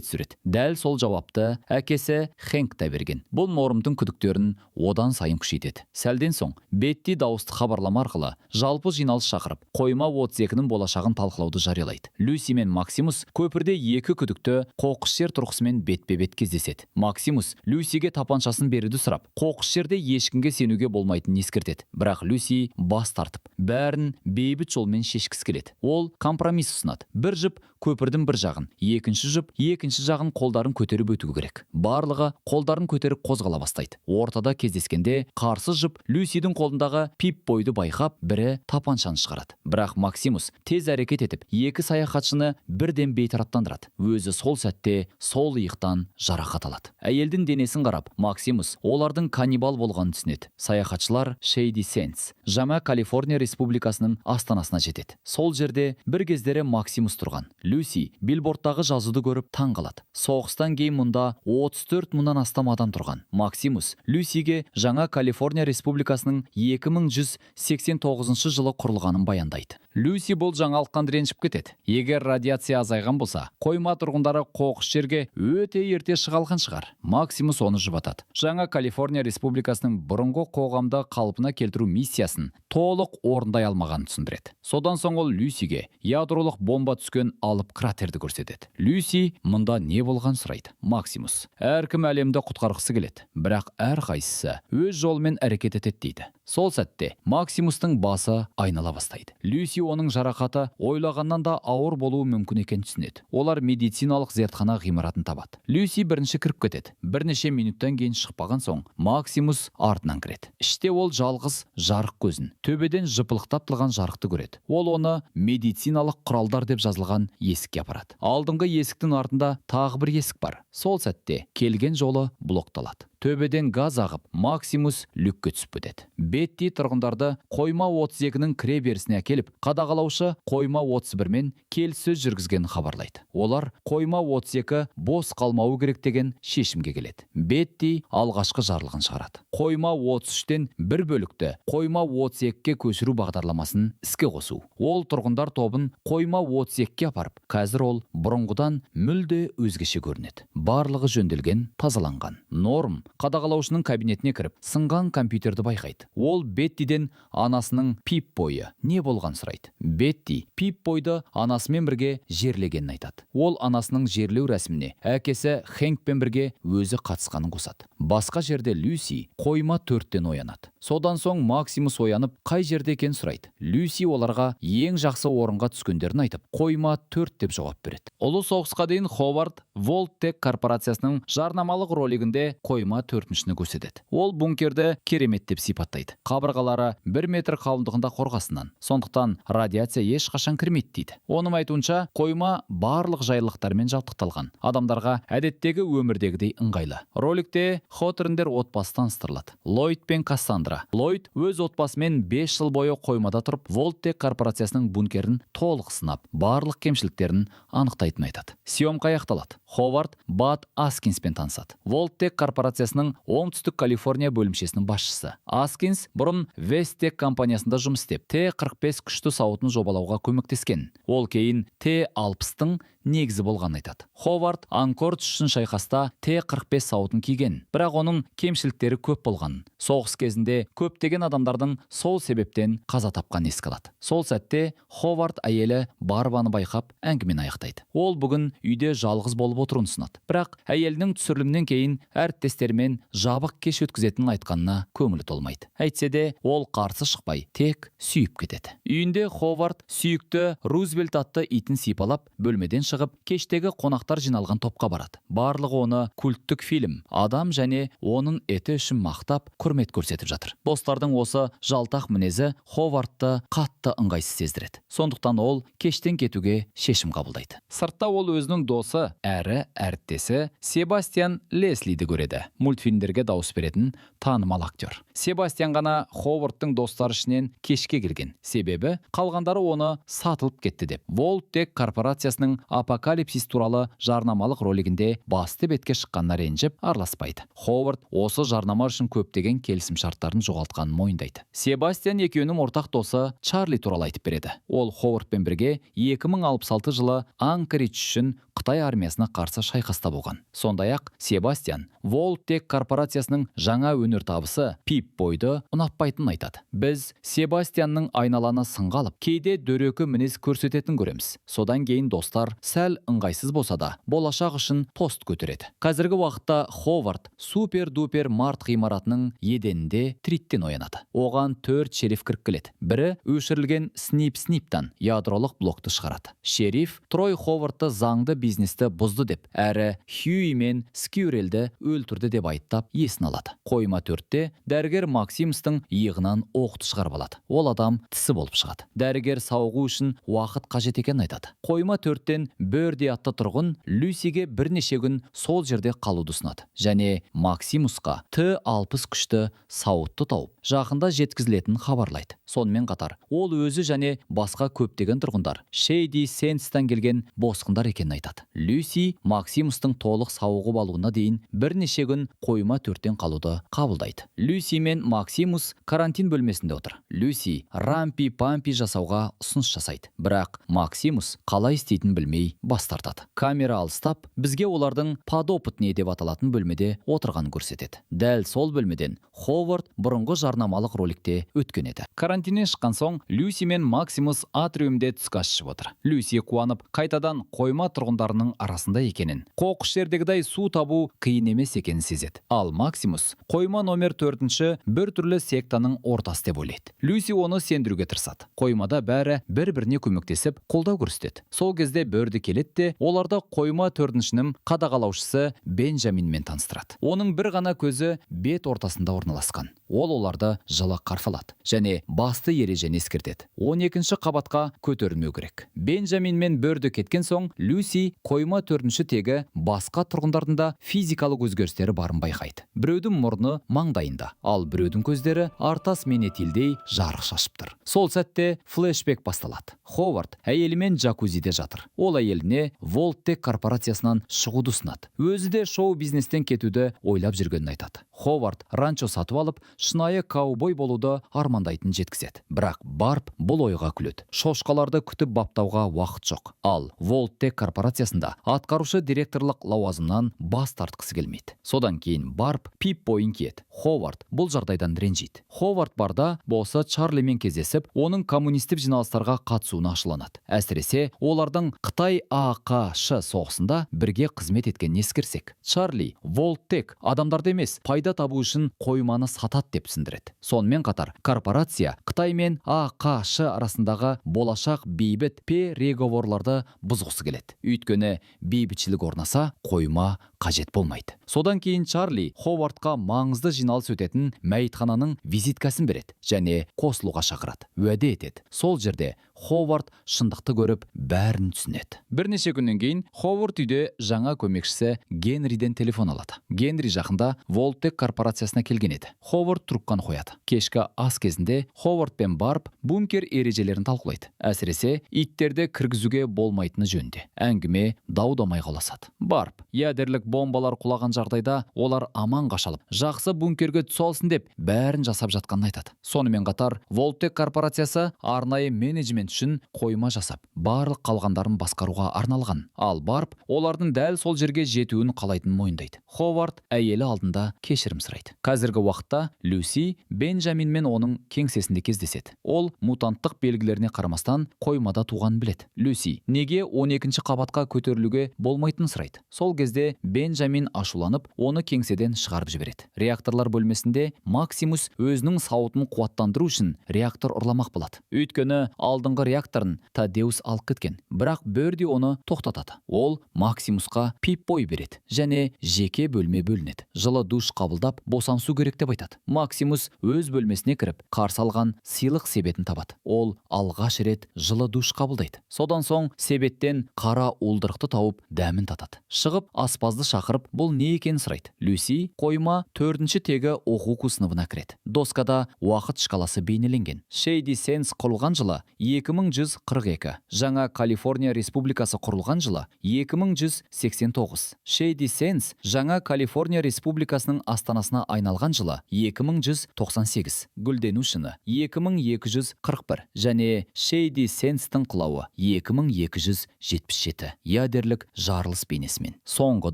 түсіреді: дәл сол жауапты әкесі Хэнк та берген. Бұл Нормдың күдіктерін одан сайын күшейтеді. Сәлден соң Бетти дауысты хабарлама арқылы жалпы жиналыс шақырып, қойма 32-нің болашағын талқылауды жариялайды. Люси мен Максимус көпірде екі күдікті қоқыс жер тұрғысымен бетпе-бет кездеседі. Максимус Люсиге тапаншасын беруді сұрап, қоқыс жерде ешкімге сенуге болмайтынын ескертеді. Бірақ Люси бас тартып, бәрін бейбіт жолмен шешкісі келеді. Ол компромисс ұсынады: бір жұп көпірдің бір жағын, екінші жұп екінші жағын қолдарын көтеріп өту керек. Барлығы қолдарын көтеріп қозғала бастайды. Ортада кездескенде қарсы жұп Люсидің қолындағы Пип-бойды байқап, бірі тапаншаны шығарады. Бірақ Максимус тез әрекет етіп, екі саяхатшыны бірден бейтараптандырады. Өзі сол сәтте сол иықтан жарақат алады. Әйелдің денесін қарап, Максимус олардың каннибал болғанын түсінеді. Саяхатшылар Шейди Сенс, Жаңа Калифорния Республикасының астанасына жетеді. Сол жерде бір кездері Максимус тұрған. Люси билбордтағы жазуды көріп таң қалады. Соғыстан кейін мұнда 34 мыңнан астам адам тұрған. Максимус Люсиге Жаңа Калифорния Республикасының 2189 жылы құрылғанын баяндайды. Люси бұл жаңалықтан ренжіп кетеді. Егер радиация азайған болса, қойма тұрғындары қоқыс жерге өте ерте шығалған шығар. Максимус оны жұбатады. Жаңа Калифорния Республикасының бұрынғы қоғамды қалпына келтіру миссиясын толық орындай алмағанын түсіндіреді. Содан соң ол Люсиге ядролық бомба түскен алып кратерді көрсетеді. Люси мұнда не болған сұрайды. Максимус: әркім әлемді құтқарғысы келеді, бірақ әрқайсысы өз жолымен әрекет етеді дейді. Сол сәтте Максимустың басы айнала бастайды. Люси оның жарақаты ойлағаннан да ауыр болуы мүмкін екенін түсінеді. Олар медициналық зертхана ғимаратын табады. Люси бірінші кіріп кетеді. Бірнеше минуттан кейін шықпаған соң Максимус артынан кіреді. Іште ол жалғыз жарық көзін, төбеден жыпылықтап тұрған жарықты көреді. Ол оны медициналық құралдар деп жазылған есікке апарады. Алдыңғы есіктің артында тағы бір есік бар. Сол сәтте келген жолы блокталады. Төбеден газ ағып, Максимус люкке түсіп кетеді. Бетти тұрғындарды қойма 32-нің кіре берісіне әкеліп, қадағалаушы қойма 31-мен келіссөз жүргізгенін хабарлайды. Олар қойма 32 бос қалмауы керек деген шешімге келеді. Бетти алғашқы жарлығын шығарады: қойма 33-тен бір бөлікті қойма 32-ке көшіру бағдарламасын іске қосу. Ол тұрғындар тобын қойма 32-ке апарып, қазір ол бұрынғыдан мүлде өзгеше көрінеді. Барлығы жөнделген, тазаланған. Норм қадағалаушының кабинетіне кіріп, сынған компьютерді байқайды. Ол Беттиден анасының Пип-бойы не болған сұрайды. Бетти Пип-бойды анасымен бірге жерлегенін айтады. Ол анасының жерлеу рәсіміне әкесі Хэнкпен бірге өзі қатысқанын қосады. Басқа жерде Люси қойма 4-тен оянады. Содан соң Максимус оянып, қай жерде екенін сұрайды. Люси оларға ең жақсы орынға түскендерін айтып, қойма 4 деп жауап береді. Ұлы соғысқа дейін Ховард Волтек корпорациясының жарнамалық ролигінде қойма 4-шіні көрсетеді. Ол бункерді керемет деп сипаттайды. Қабырғалары 1 метр қалыңдығында қорғасыннан, сондықтан радиация ешқашан кірмейді дейді. Оның айтуынша, қойма барлық жайлылықтармен жабдықталған. Адамдарға әдеттегі өмірдегідей ыңғайлы. Роликте Хоторндер отбасы таныстырылады. Ллойд пен Кассандра. Ллойд өз отбасымен 5 жыл бойы қоймада тұрып, Волтек корпорациясының бункерін толық сынап, барлық кемшіліктерін анықтайтын айтады. Съемка аяқталады. Ховард Бат Аскинспен танысады. Волтек корпорациясының оңтүстік Калифорния бөлімшесінің басшысы. Аскинс бұрын Вестек компаниясында жұмыс істеп, Т-45 күшті сауытын жобалауға көмектескен. Ол кейін Т-60-тың негізі болған айтады. Ховард Анкордж үшін шайқаста Т-45 сауытын киген, бірақ оның кемшіліктері көп болған. Соғыс кезінде көптеген адамдардың сол себептен қаза тапқан еске алады. Сол сәтте Ховард әйелі Барбаны байқап әңгімені аяқтайды. Ол бүгін үйде жалғыз болып отыруын ұсынады. Бірақ әйелінің түсірілімнен кейін әріптестерімен жабық кеш өткізетінін айтқанына көңілі толмайды. Әйтсе де ол қарсы шықпай, тек сүйіп кетеді. Үйінде Ховард сүйікті Рузвельт атты итін сипалап, бөлмеден шығып, кештегі қонақтар жиналған топқа барады. Барлығы оны культтік фильм, адам және оның еті үшін мақтап, құрмет көрсетіп жатыр. Достардың осы жалтақ мінезі Ховардты қатты ыңғайсыз сездіреді. Сондықтан ол кештен кетуге шешім қабылдайды. Сыртта ол өзінің досы, әрі әріптесі Себастьян Леслиді көреді. Мультфильмдерге дауыс беретін танымал актер. Себастьян ғана Ховардтың достары ішінен кешке келген. Себебі қалғандары оны сатылып кетті деп. Волттек корпорациясының апокалипсис туралы жарнамалық ролигінде басты бетке шыққанына ренжіп араласпайды. Ховард осы жарнама үшін көптеген келісімшарттарын жоғалтқанын мойындайды. Себастьян екеуінің ортақ досы Чарли туралы айтып береді. Ол Ховардпен бірге 2066 жылы Анкоридж үшін Қытай армиясына қарсы шайқаста болған. Сондай-ақ Себастьян Волттек корпорациясының жаңа өнертабысы Пип-бойды ұнатпайтынын айтады. Біз Себастьянның айналаны сынға алып, кейде дөрекі мінез көрсететін көреміз. Содан кейін достар сәл ыңғайсыз болса да, болашақ үшін тост көтереді. Қазіргі уақытта Ховард супер-дупер март ғимаратының еденінде триттен оянады. Оған 4 шериф кіріп келеді. Бірі өшірілген Снип-Сниптан ядролық блокты шығарады. Шериф Трой Ховардты заңды бизнесті бұзды деп, әрі Хьюи мен Скюрелді өлтірді деп айттап есін алады. Қойма 4-те дәрігер Максимстың иығынан оқты шығарып алады. Ол адам тісі болып шығады. Дәрігер сауығу үшін уақыт қажет екенін айтады. Қойма 4-тен Бөрди атты тұрғын Люсиге бірнеше күн сол жерде қалуды ұсынады. Және Максимусқа Т-60 күшті сауытты тауып, жақында жеткізілетінін хабарлайды. Сонымен қатар, ол өзі және басқа көптеген тұрғындар Шейди Сенстан келген босқындар екенін айтады. Люси Максимустың толық сауығып алуына дейін бірнеше күн қойма 4-тен қалуды қабылдайды. Люси мен Максимус карантин бөлмесінде отыр. Люси рампи-пампи жасауға ұсыныс жасайды. Бірақ Максимус қалай істейтінін білмей бас тартады. Камера алыстап, бізге олардың подопытный деп аталатын бөлмеде отырғанын көрсетеді. Дәл сол бөлмеден Ховард бұрынғы жарнамалық роликте өткен еді. Карантиннен шыққан соң Люси мен Максимус атриумде түскі ас ішіп отыр. Люси қуанып, қайтадан қойма тұрғындарының арасында екенін, қоқыс жердегідай су табу қиын емес екенін сезеді. Ал Максимус қойма номер 4-ші бір түрлі сектаның ортасы деп ойлайды. Люси оны сендіруге тырысады. Қоймада бәрі бір-біріне көмектесіп, қолдау көрсетеді. Сол кезде Бөрді келеді де, оларды қойма 4-шінің қадағалаушысы Бенджаминмен таныстырады. Оның бір ғана көзі бет ортасында орналасқан. Ол оларды жылы қарсы және басты ережені ескертеді. 12-ші қабатқа көтерілмеу керек. Бенджамин мен Бөрді кеткен соң, Люси қойма 4-ші тегі басқа тұрғындардың да физикалық өзгерістері барын байқайды. Біреудің мұрны маңдайында, ал біреудің көздері артас менетилдей жарық шашып тұр. Сол сәтте флешбек басталады. Ховард әйелімен джакузиде жатыр. Ол әйеліне Волттек корпорациясынан шығуды ұсынады. Өзі де шоу бизнестен кетуді ойлап жүргенін айтады. Ховард ранчо сатып алып, шынайы каубой болуды армандайтын жеткізеді. Бірақ Барб бұл ойға күледі. Шошқаларды күтіп баптауға уақыт жоқ. Ал Волттек корпорациясында атқарушы директорлық лауазымнан бас тартқысы келмейді. Содан кейін Барб Пип-бойын киеді. Ховард бұл жағдайдан ренжиді. Ховард барда босы Чарлимен кездесіп, оның коммунистік жиналыстарға қатысуына ашуланады. Әсіресе олардың Қытай АКШ соғысында бірге қызмет еткенін ескерсек. Чарли Волттек адамдарды емес, пайда табу үшін қойманы сатады деп түсіндіреді. Сонымен қатар, корпорация Қытай мен АКШ арасындағы болашақ бейбіт переговорларды бұзғысы келеді. Өйткені бейбітшілік орнаса, қойма қажет болмайды. Содан кейін Чарли Ховардқа маңызды жиналыс өтетін мәйітхананың визиткасын береді және қосылуға шақырады. Уәде етеді. Сол жерде Ховард шындықты көріп, бәрін түсінеді. Бірнеше күннен кейін Ховард үйде жаңа көмекшісі Генриден телефон алады. Генри жақында Волттек корпорациясына келген еді. Ховард трубканы қояды. Кешкі ас кезінде Ховард пен Барб бункер ережелерін талқылайды. Әсіресе иттерді кіргізуге болмайтыны жөнінде. Әңгіме дау-дамайға ұласады. Барб, ядерлік бомбалар құлаған жағдайда олар аман қашалып, жақсы бункерге түсе алсын деп бәрін жасап жатқанын айтады. Сонымен қатар, Волттек корпорациясы арнайы менеджмент үшін қойма жасап, барлық қалғандарын басқаруға арналған. Ал Барб олардың дәл сол жерге жетуін қалайтынын мойындайды. Ховард әйелі алдында кешірім сұрайды. Қазіргі уақытта Люси Бенджамин мен оның кеңсесінде кездеседі. Ол мутанттық белгілеріне қарамастан қоймада туғанын біледі. Люси неге 12-ші қабатқа көтерілуге болмайтынын сұрайды. Сол кезде Бенджамин ашуланып, оны кеңседен шығарып жібереді. Реакторлар бөлмесінде Максимус өзінің сауытын қуаттандыру үшін реактор ұрламақ болады. Өйткені алдыңғы соңғы реакторын Тадеус алып кеткен, бірақ Бөрди оны тоқтатады. Ол Максимусқа пип-бой береді және жеке бөлме бөлінеді. Жылы душ қабылдап босаңсу керек деп айтады. Максимус өз бөлмесіне кіріп, қарсы алған сыйлық себетін табады. Ол алғаш рет жылы душ қабылдайды. Содан соң себеттен қара уылдырықты тауып дәмін татады. Шығып аспазды шақырып, бұл не екенін сұрайды. Люси қойма 4-ші тегі оқу сыныбына кіреді. Доскада уақыт шкаласы бейнеленген. Шейди Сенс құрылған жылы 2142, жаңа Калифорния Республикасы құрылған жылы 2189. Шейди Сенс жаңа Калифорния Республикасының астанасына айналған жылы 2198. Гүлдену шыны 2241 және Шейди Сенстің құлауы 2277. Ядерлік жарылыс бейнесімен. Соңғы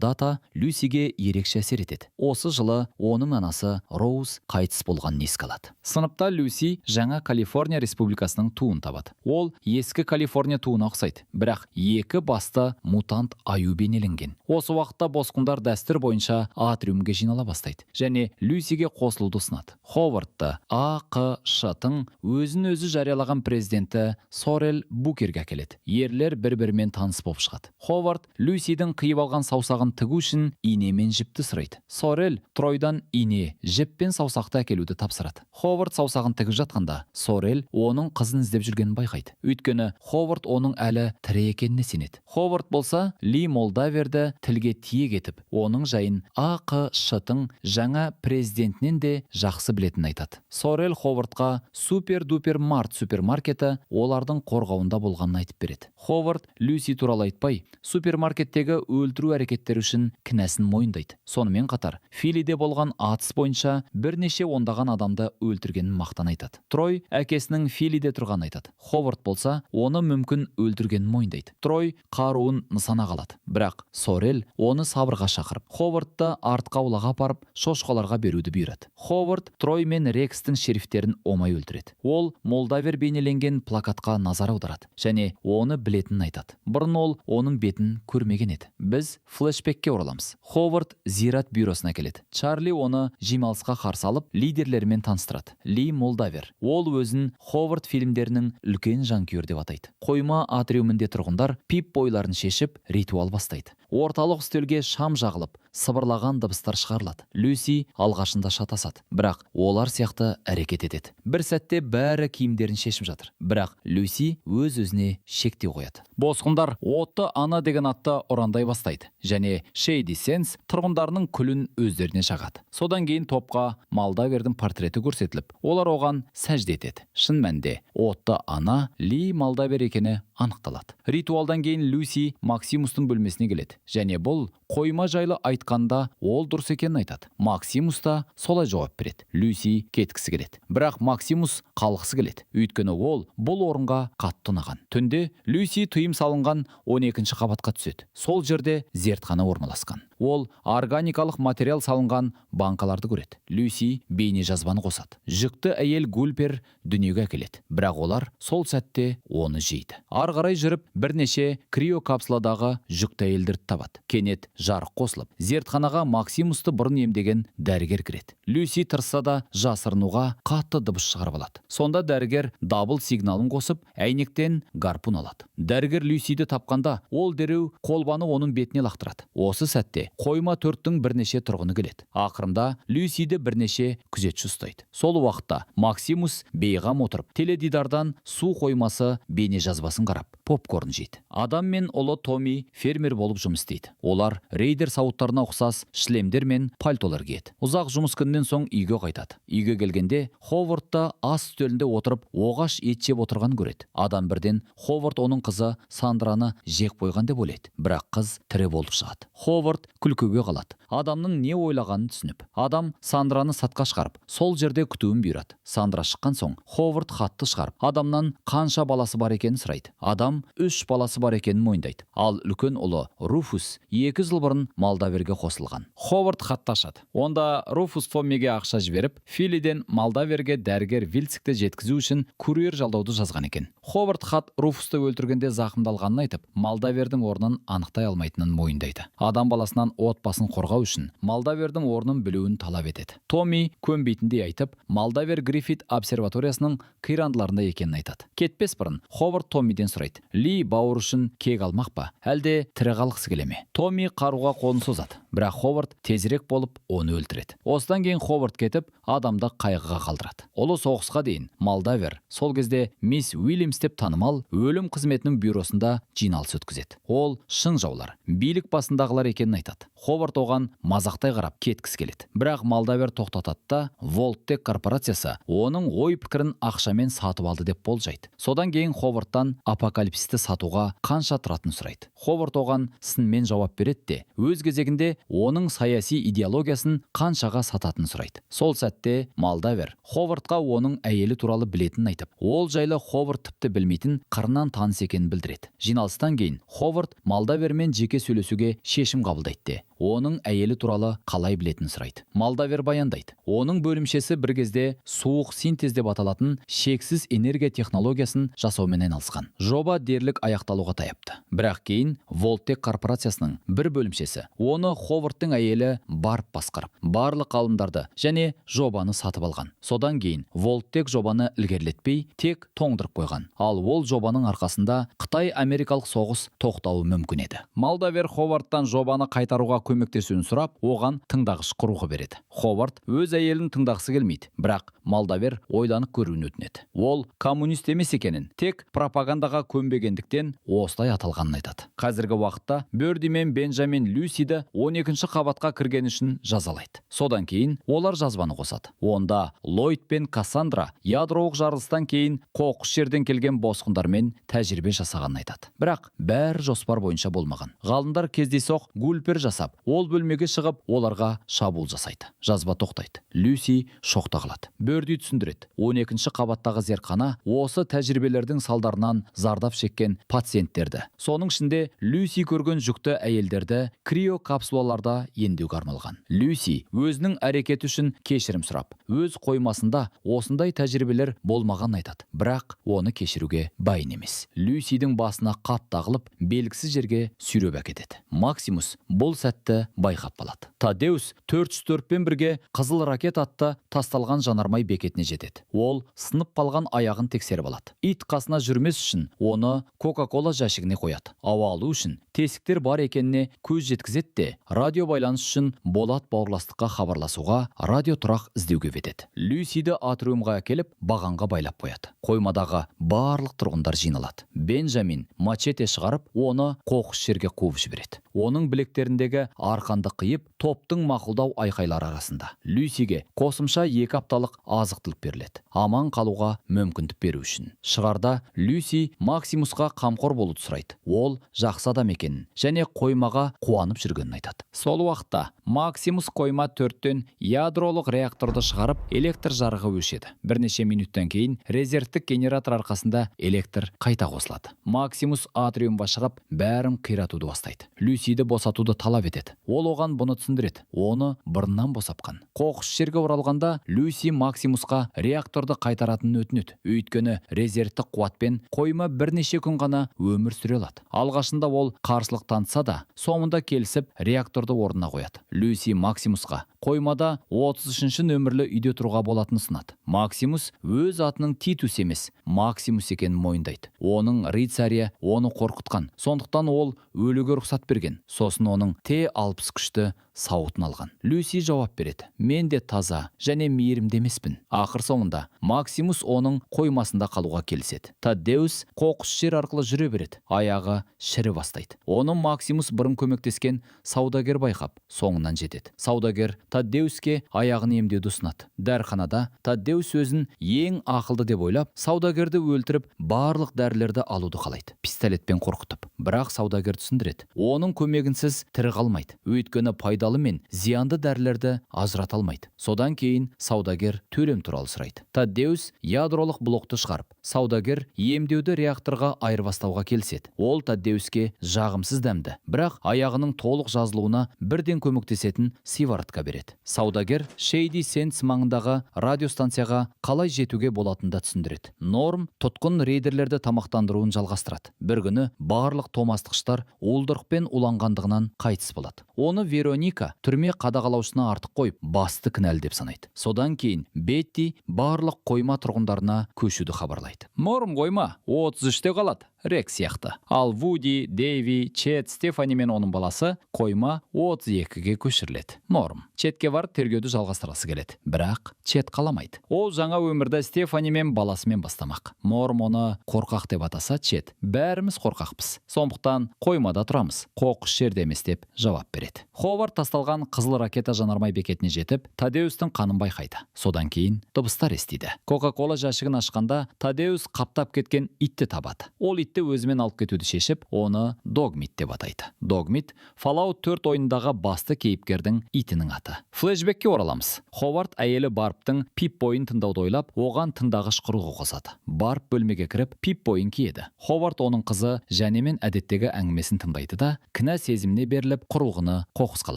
дата Люсиге ерекше әсер етеді. Осы жылы оның анасы Роуз қайтыс болғанын еске алады. Сыныпта Люси жаңа Калифорния Республикасының туын табады. Ол ескі Калифорния туына ұқсайды, бірақ екі басты мутант аю бейнеленген. Осы уақытта босқындар дәстүр бойынша атриумге жинала бастайды және Люсиге қосылуды ұсынады. Ховардты АқШ-тың өзін-өзі жариялаған президенті Сорел Букерге әкеледі. Ерлер бір-бірімен таныс болып шығады. Ховард Люсидің қиып алған саусағын тігу үшін ине мен жіпті сұрайды. Сорел Тройдан ине, жіп пен саусақты әкелуді тапсырады. Ховард саусағын тігіп жатқанда, Сорел оның қызын іздеп жүргенін байқайды. Өйткені Ховард оның әлі тірі екеніне сенеді. Ховард болса Ли Молдаверді тілге тиек етіп, оның жайын АқШ-тың жаңа президентінен де жақсы білетінін айтады. Сорел Ховардқа Супер-дупер Март супермаркеті олардың қорғауында болғанын айтып береді. Ховард Люси туралы айтпай, супермаркеттегі өлтіру әрекеттері үшін кінәсін мойындайды. Сонымен қатар, Филиде болған атыс бойынша бірнеше ондаған адамды өлтіргенін мақтан айтады. Трой әкесінің Филиде тұрғанын айтады. Ховард болса, оны мүмкін өлтіргенін мойындайды. Трой қаруын нысана қалады. Бірақ Сорел оны сабырға шақырып, Ховардты артқа аулаға апарып, шошқаларға беруді бұйырады. Ховард Трой мен Рекстің шерифтерін омай өлтіреді. Ол Молдавер бейнеленген плакатқа назар аударады және оны білетінін айтады. Бұрын ол оның бетін көрмеген еді. Біз флешбекке ораламыз. Ховард зират бюросына келеді. Чарли оны жиналысқа қарсы алып, лидерлермен таныстырады. Ли Молдавер. Ол өзін Ховард фильмдерінің үлкен жанкүйер деп атайды. Қойма атриумінде тұрғындар пип-бойларын шешіп, ритуал бастайды. Орталық үстелге шам жағылып, сыбырлаған дыбыстар шығарылады. Люси алғашында шатасады, бірақ олар сияқты әрекет етеді. Бір сәтте бәрі киімдерін шешіп жатыр, бірақ Люси өз-өзіне шектеу қояды. Босқындар отты ана деген атты ұрандай бастайды және Шейди Сенс тұрғындарының күлін өздеріне жағады. Содан кейін топқа Молдавердің портреті көрсетіліп, олар оған сәжде етеді. Шын мәнінде отты ана Ли Молдавер екені анықталады. Ритуалдан кейін Люси Максимустың бөлмесіне келеді және бұл қойма жайлы айтқанда ол дұрыс екенін айтады. Максимус та солай жауап береді. Люси кеткісі келеді. Бірақ Максимус қалғысы келеді. Өйткені ол бұл орынға қатты ұнаған. Түнде Люси тыйым салынған 12-ші қабатқа түседі. Сол жерде зертхана орналасқан. Ол органикалық материал салынған банкаларды көреді. Люси бейне жазбаны қосады. Жүкті әйел Гульпер дүниеге әкеледі. Бірақ олар сол сәтте оны жейді. Арғарай жүріп бірнеше криокапсуладағы жүкті әйелдерді табады. Кенет жарық қосылып, зертханаға Максимусты бұрын емдеген дәрігер кіреді. Люси тырысса да жасырынуға қатты дыбыс шығарып алады. Сонда дәрігер дабыл сигналын қосып, әйнектен гарпун алады. Дәрігер Люсиді тапқанда, ол дереу қолбаны оның бетіне лақтырады. Осы сәтте қойма 4-тің бірнеше тұрғыны келеді. Ақырында Люсиді бірнеше күзетші ұстайды. Сол уақытта Максимус бейғам отырып, теледидардан су қоймасы бейне жазбасын қарап, попкорн жейді. Адам мен ұлы Томи фермер болып жұмыс істейді. Олар рейдер сауыттарына ұқсас шлемдер мен пальтолар киеді. Ұзақ жұмыс күннен соң үйге қайтады. Үйге келгенде Ховардта ас үстелінде отырып оғаш ет жеп отырған көреді. Адам бірден Ховард оның қызы Сандраны жек қойған деп ойлайды. Бірақ қыз тірі болып шығады. Ховард күлкіге қалады. Адамның не ойлағанын түсініп, адам Сандраны сатқа шығарып, сол жерде күтуін бұйырады. Сандра шыққан соң Ховард хатты шығарып, адамнан қанша баласы бар екенін сұрайды. Адам 3 баласы бар екенін мойындайды. Ал үлкен ұлы Руфус 2 жыл жыл бұрын Молдаверге қосылған. Ховард хатты ашады. Онда Руфус Фоммиге ақша жіберіп, Филиден Молдаверге дәрігер Вильцикті жеткізу үшін курьер жалдауды жазған екен. Ховард хат Руфусты өлтіргенде зақымдалғанын айтып, Молдавердің орнын анықтай алмайтынын мойындайды. Адам баласынан отбасын қорғау үшін Молдавердің орнын білуін талап етеді. Томми көнбейтіндей айтып, Молдавер Гриффит обсерваториясының қирандыларында екенін айтады. Кетпес бұрын Ховард Томмиден сұрайды: Ли бауыр үшін кек алмақ па, әлде тірі қалғысы келе ме? Томми қаруға қолын созады, бірақ Ховард тезірек болып оны өлтіреді. Осыдан кейін Ховард кетіп, адамды қайғыға қалдырады. Ұлы соғысқа дейін Молдавер сол кезде мисс Уильямс деп танымал өлім қызметінің бюросында жиналыс өткізеді. Ол шын жаулар, билік басындағылар екенін айтады. Ховард оған мазақтай қарап кеткісі келеді. Бірақ Молдавер тоқтатады да Волттек корпорациясы оның ой пікірін ақшамен сатып алды деп болжайды. Содан кейін Ховардтан апокалипсисті сатуға қанша тұратынын сұрайды. Ховард оған сынмен жауап береді де, өз кезегінде оның саяси идеологиясын қаншаға сататынын сұрайды. Сол сәтте Молдавер Ховардқа оның әйелі туралы білетінін айтып, ол жайлы Ховард тіпті білмейтін қырынан таныс екенін білдіреді. Жиналыстан кейін Ховард Молдавермен жеке сөйлесуге шешім қабылдайды де, оның әйелі туралы қалай білетінін сұрайды. Молдавер баяндайды. Оның бөлімшесі бір кезде суық синтез деп аталатын шексіз энергия технологиясын жасаумен айналысқан. Жоба дерлік аяқталуға таяпты. Бірақ кейін Волттек корпорациясының бір бөлімшесі оны Ховардтың әйелі барып басқарып, барлық ғалымдарды және жобаны сатып алған. Содан кейін Волттек жобаны ілгерілетпей, тек тоңдырып қойған. Ал ол жобаның арқасында Қытай-Америкалық соғыс тоқтауы мүмкін еді. Молдавер Ховардтан жобаны қайтаруға көмектесуін сұрап, оған тыңдағыш құруға береді. Ховард өз әйелін тыңдағысы келмейді, бірақ Молдавер ойланып көруін өтінеді. Ол коммунист емес екенін, тек пропагандаға көнбегендіктен осылай аталғанын айтады. Қазіргі уақытта Бёрди мен Бенджамин Люсиді 12-ші қабатқа кірген үшін жазалайды. Содан кейін олар жазбаны қосады. Онда Ллойд пен Кассандра ядролық жарылыстан кейін қоқыс жерден келген босқындармен тәжірибе жасағанын айтады. Бірақ бәрі жоспар бойынша болмаған. Ғалымдар кездейсоқ гульпер жасап, ол бөлмеге шығып, оларға шабуыл жасайды. Жазба тоқтайды. Люси шоқта қалады. Бёрди түсіндіреді. 12-ші қабаттағы зертхана осы тәжірибелердің салдарынан зардап шеккен пациенттерді, соның ішінде Люси көрген жүкті әйелдерді криокапсулаларда емдеуге арналған. Люси өзінің әрекеті үшін кешірім сұрап, өз қоймасында осындай тәжірибелер болмаған айтады. Бірақ оны кешіруге дайын емес. Люсидің басына қап тағылып, белгісіз жерге сүйреп әкетеді. Максимус бұл сәтті байқап қалады. Тадеус 404-пен бірге қызыл ракет атты тасталған жанармай бекетіне жетеді. Ол сынып қалған аяғын тексеріп алады. Ит қасына жүрмес үшін оны Кока-кола жәшігіне қояды. Ауа алу үшін тесіктер бар екеніне көз жеткізеді де, радио байланыс үшін болат бауырластыққа хабарласуға радио тұрақ іздеуге кетеді. Люсиді атриумға әкеліп, бағанға байлап қояды. Қоймадағы барлық тұрғындар жиналады. Бенджамин мачете шығарып, оны қоқыс жерге қуып жібереді. Оның білектеріндегі арқанды қиып, топтың мақұлдау айқайлары арасында Люсиге қосымша 2 апталық азық-түлік беріледі. Аман қалуға мүмкіндік беру үшін. Шығарда Люси Максимусқа қамқор болуды сұрайды. Ол жақсы адам екенін және қоймаға қуанып жүргенін айтады. Сол уақытта Максимус қойма 4-тен ядролық реакторды шығарып, электр жарығы өшеді. Бірнеше минуттан кейін резервтік генератор арқасында электр қайта қосылады. Максимус атриумға шығып, бәрін қиратуды бастайды. Люсиді босатуды талап етеді. Ол оған бұны түсіндіреді. Оны бұрыннан босапқан. Қоқыс жерге оралғанда Люси Максимусқа реакторды қайтаратынын өтінеді. Өйткені резервтік қуатпен қойма бірнеше күн ғана өмір сүре алады. Алғашында ол қарсылық танытса да, соңында келісіп реакторды орнына қояды. Люси Максимусқа қоймада 33-ші нөмірлі үйде тұруға болатынын ұсынады. Максимус өз атының Титус емес, Максимус екенін мойындайды. Оның рыцария оны қорқытқан. Сондықтан ол өлуге рұқсат берген. Сосын оның Т-60 күшті сауытын алған. Люси жауап береді. Мен де таза және мейірімді емеспін. Ақыр соңында Максимус оның қоймасында қалуға келіседі. Тадеус қоқыс жер арқылы жүре береді. Аяғы шірі бастайды. Оны Максимус бұрын көмектескен саудагер байқап, соңынан жетеді. Саудагер Тадеуске аяғын емдеуді ұсынады. Дәріханада Тадеус өзін ең ақылды деп ойлап, саудагерді өлтіріп, барлық дәрілерді алуды қалайды. Пистолетпен қорқытып. Бірақ саудагер түсіндіреді. Оның көмегінсіз тірі қалмайды. Өйткені пайдалы пайдалы мен зиянды дәрілерді ажырата алмайды. Содан кейін саудагер төлем туралы сұрайды. Таддеус ядролық блокты шығарып, саудагер емдеуді реакторға айырбастауға келіседі. Ол Таддеуске жағымсыз дәмді, бірақ аяғының толық жазылуына бірден көмектесетін сиворотка береді. Саудагер Шейди Сенс маңындағы радиостанцияға қалай жетуге болатынды түсіндіреді. Норм тұтқын рейдерлерді тамақтандыруын жалғастырады. Бір күні барлық томастықштар уылдырықпен уланғандығынан қайтыс болады. Оны Вероника түрме қадағалаушысына артық қойып, басты кінәлі деп санайды. Содан кейін Бетти барлық қойма тұрғындарына көшуді хабарлайды. Норм қойма 33-те қалады, Рекс сияқты. Ал Вуди, Дэви, Чет, Стефани мен оның баласы қойма 32-ге көшіріледі. Норм Четке барып тергеуді жалғастырасы келеді. Бірақ Чет қаламайды. Ол жаңа өмірді Стефани мен баласымен бастамақ. Норм оны қорқақ деп атаса, Чет бәріміз қорқақпыз. Сондықтан қоймада тұрамыз. Қоқыс жерде емес деп жауап береді. Ховард тасталған қызыл ракета жанармай бекетіне жетіп, Тадеустың қанын байқайды. Содан кейін дыбыстар естиді. Кока-кола жәшігін ашқанда Тадеус қаптап кеткен итті табады. Ол итті өзімен алып кетуді шешіп, оны Догмит деп атайды. Догмит Fallout 4 ойындағы басты кейіпкердің итінің аты. Флешбекке ораламыз. Ховард әйелі Барптың Пип бойын тыңдауды ойлап, оған тыңдағыш құрылғы қосады. Барп бөлмеге кіріп, Пип бойын киеді. Ховард оның қызы Жәнемен әдеттегі әңгімесін тыңдайды да, кінә сезіміне беріліп, құрылғыны қоқысқа